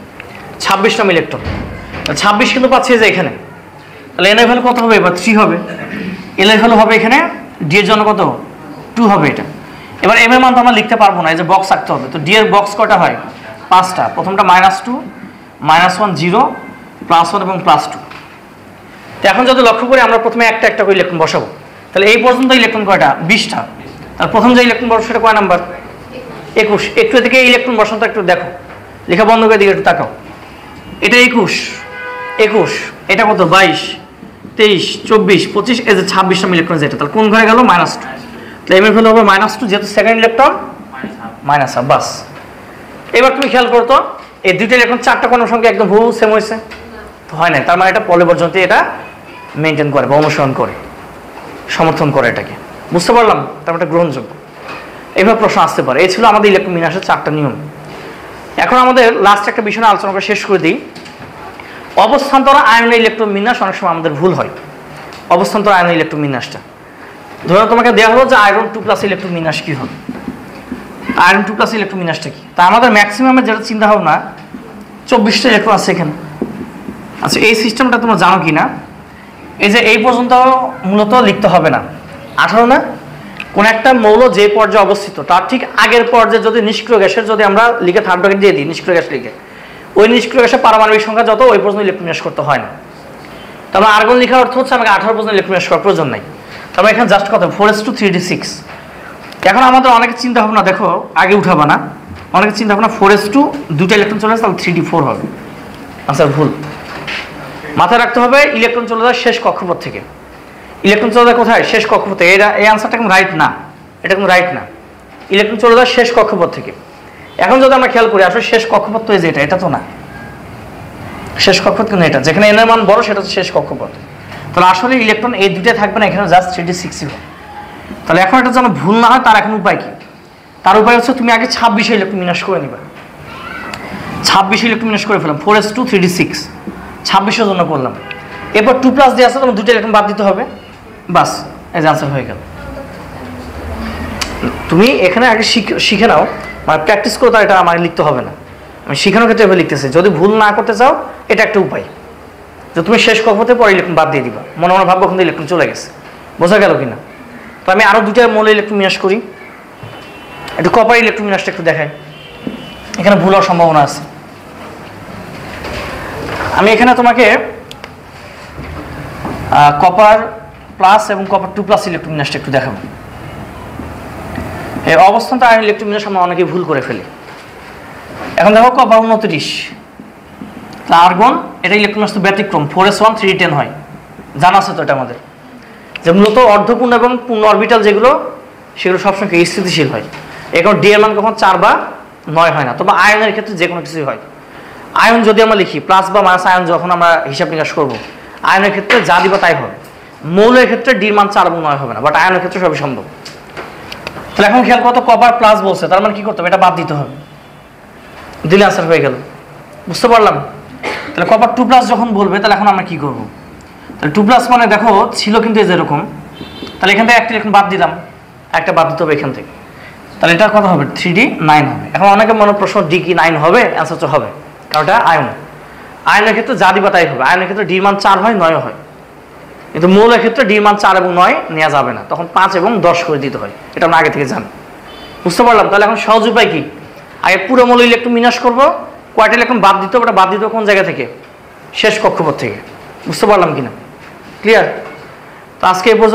26 নম্বর ইলেকট্রন, 26 কিন্তু পাচ্ছি যে এখানে, তাহলে n এর ভ্যালু কত হবে, এবার 3 হবে, l এর ভ্যালু হবে এখানে d এর জন্য কত 2 হবে এটা। এবার m এর মান তো আমরা লিখতে পারবো না, এই যে বক্স রাখতে হবে, তো d এর বক্স কয়টা হয় 5টা, প্রথমটা -2 -1 0 +1 এবং +2। তো এখন যদি লক্ষ্য করি আমরা প্রথমে একটা একটা করে ইলেকট্রন বসাবো, তাহলে এই পর্যন্ত ইলেকট্রন কয়টা 20টা, তার প্রথম যে ইলেকট্রন বসাবো সেটা কয় নাম্বার 21। একটু এদিকে ইলেকট্রন বসানো একটু দেখো, লেখা বন্ধ করে দিকে একটু তাকাও, এটা 21, এটা কত 22 23 24 25, এই যে 26 নম্বর ইলেকট্রন যেটা, তাহলে কোন ঘরে গেল -2, তাহলে এম এর ভ্যালু হবে -2, যেহেতু সেকেন্ড ইলেকট্রন -1। বাস, এবার তুমি খেয়াল করো তো এই দুইটা ইলেকট্রন 4টা কোন সংখ্যা একদম হুবহু সেম হয়েছে, তো হয় না, তার মানে এটা পলে পর্যন্ত এটা মেনটেন করে বা অনুসরণ করে, সমর্থন করে এটাকে, বুঝতে পারলাম, তার মানে এটা গ্রহণযোগ্য। এইভাবে প্রশ্ন আসতে পারে। এই ছিল আমাদের ইলেকট্রন বিন্যাসের 4টা নিয়ম। এখন আমাদের লাস্ট একটা বিষয় আলোচনা করে শেষ করে দিই, অবস্থান্তর আয়নের ইলেকট্রন বিন্যাস অনেক সময় আমাদের ভুল হয়। অবস্থান্তর আয়নের ইলেকট্রন বিন্যাসটা ধরো তোমাকে দেওয়া হলো যে আয়রন 2+ ইলেকট্রন বিন্যাস কি হবে, আয়রন 2+ ইলেকট্রন বিন্যাসটা কি, তা আমাদের ম্যাক্সিমামের যেটা চিন্তা ভাবনা 24টা ইলেকট্রন আছে এখানে। আচ্ছা, এই সিস্টেমটা তোমরা জানো কি না, এই যে এই পর্যন্ত মূলত লিখতে হবে না, 18 না, কোন একটা মৌল যে পর্যায়ে অবস্থিত তার ঠিক আগের পর্যায়ে যদি নিষ্ক্রিয় গ্যাসের যদি আমরা লিখে থার্ড ব্র্যাকেট দিয়ে দিই নিষ্ক্রিয় গ্যাস লিখে, ওই নিষ্ক্রিয় গ্যাসের পারমাণবিক সংখ্যা যত ওই পর্যন্ত ইলেকট্রন বিন্যাস করতে হয় না। তারপর আর্গন লেখার অর্থ হচ্ছে আমাকে 18 পর্যন্ত ইলেকট্রন বিন্যাস করার প্রয়োজন নাই, তারপর এখানে জাস্ট কত 4s2 3d6। এখন আমাদের অনেকের চিন্তা ভাবনা দেখো, আগে উঠাবা না, অনেকের চিন্তা ভাবনা 4s2 দুটো ইলেকট্রন চলে আসে তাহলে 3d4 হবে, আচ্ছা ভুল। মাথায় রাখতে হবে ইলেকট্রন চলে যায় শেষ কক্ষপথ থেকে, ইলেকট্রন চলে যায় কোথায় শেষ কক্ষপথ থেকে, এই আনসারটা কিন্তু রাইট না, এটা কিন্তু রাইট না, ইলেকট্রন চলে যায় শেষ কক্ষপথ থেকে। এখন যদি আমরা খেয়াল করি আসলে শেষ কক্ষপথ তো এই যে এটা তো না, শেষ কক্ষপথ কিন্তু এটা, যেখানে এন এর মান বড় সেটা হচ্ছে শেষ কক্ষপথ, তাহলে আসলে ইলেকট্রন এই দুটোই থাকবে না, এখানে জাস্ট 3d6 হবে। তাহলে এখন এটা যেন ভুল না হয় তার এখন উপায় কি, তার উপায় হচ্ছে তুমি আগে 26 ইলেকট্রন বিন্যাস করে নিবা, 26 ইলেকট্রন বিন্যাস করে ফেলাম, 4s2 3d6 26 জন্য করলাম, এরপর 2+ দিয়ে আসলে তোমার দুটো ইলেকট্রন বাদ দিতে হবে, বাস এই যে আনসার হয়ে গেল। তুমি এখানে আগে শিখে নাও, মানে প্র্যাকটিস করো, তার এটা আমার লিখতে হবে না, আমি শেখানোর ক্ষেত্রে এভাবে লিখতেছি, যদি ভুল না করতে চাও এটা একটা উপায়, যে তুমি শেষ কক্ষপথে পরে ইলেকট্রন বাদ দিয়ে দিবা, মনে মনে ভাববো কিন্তু ইলেকট্রন চলে গেছে, বোঝা গেল কিনা। তো আমি আরও দুটো মৌল ইলেকট্রন বিন্যাস করি, একটু কপার ইলেকট্রন বিন্যাসটা একটু দেখাই, এখানে ভুল হওয়ার সম্ভাবনা আছে। আমি এখানে তোমাকে কপার প্লাস এবং কপার 2+ ইলেকট্রন বিন্যাসটা একটু দেখাবো। এই অবস্থান তো আয়ন ইলেকট্রন বিন্যাস আমরা অনেকেই ভুল করে ফেলি। এখন দেখো কপার 29, আর্গন এটা ইলেকট্রন বিন্যাস ব্যতিক্রম, 4s1 3d10 হয়, জানা আছে তো এটা আমাদের, যে মূলত অর্ধপূর্ণ এবং পূর্ণ অরবিটাল যেগুলো সেগুলো সবসময় স্থিতিশীল হয়, এখন ডি এর মান কখন 4 বা 9 হয় না, তবে আয়নের ক্ষেত্রে যে কোনো কিছুই হয়। আয়ন যদি আমরা লিখি প্লাস বা মাইনাস আয়ন যখন আমরা হিসাব নিকাশ করবো, আয়নের ক্ষেত্রে যা দিবা তাই হবে, মৌলের ক্ষেত্রে ডির মান 4 এবং 9 হবে না, বাট আয়নের ক্ষেত্রে সবই সম্ভব। তাহলে এখন খেয়াল কত কপার প্লাস বলছে, তার মানে কি করতে হবে, এটা বাদ দিতে হবে, দিলে আনসার হয়ে গেল। বুঝতে পারলাম? তাহলে কপার 2+ যখন বলবে তাহলে এখন আমরা কি করব, তাহলে 2+ মানে দেখো ছিল কিন্তু এই যেরকম, তাহলে এখান থেকে একটা এখন বাদ দিলাম, একটা বাদ দিতে হবে এখান থেকে, তাহলে এটা কত হবে 3D 9 হবে। এখন অনেকে মনে প্রশ্ন ডি কি 9 হবে, অ্যান্সার তো হবে, কারণ এটা আয়ন। আয়নের ক্ষেত্রে যা দিবা তাই হবে, আয়নের ক্ষেত্রে ডির মান 4 হয় 9 হয়, কিন্তু মৌলের ক্ষেত্রে ডির মান 4 এবং 9 নেওয়া যাবে না, তখন 5 এবং 10 করে দিতে হয়, এটা আমরা আগে থেকে জানি। বুঝতে পারলাম? তাহলে এখন সহজ উপায় কি, আগে পুরো মৌল ইলেকট্রন বিন্যাস করবো, কয়টা ইলেকট্রন বাদ দিতে হবে, ওটা বাদ দিতে হবে কোন জায়গা থেকে, শেষ কক্ষপথ থেকে। বুঝতে পারলাম কিনা? ক্লিয়ার? তো আজকে এই পর্যন্ত।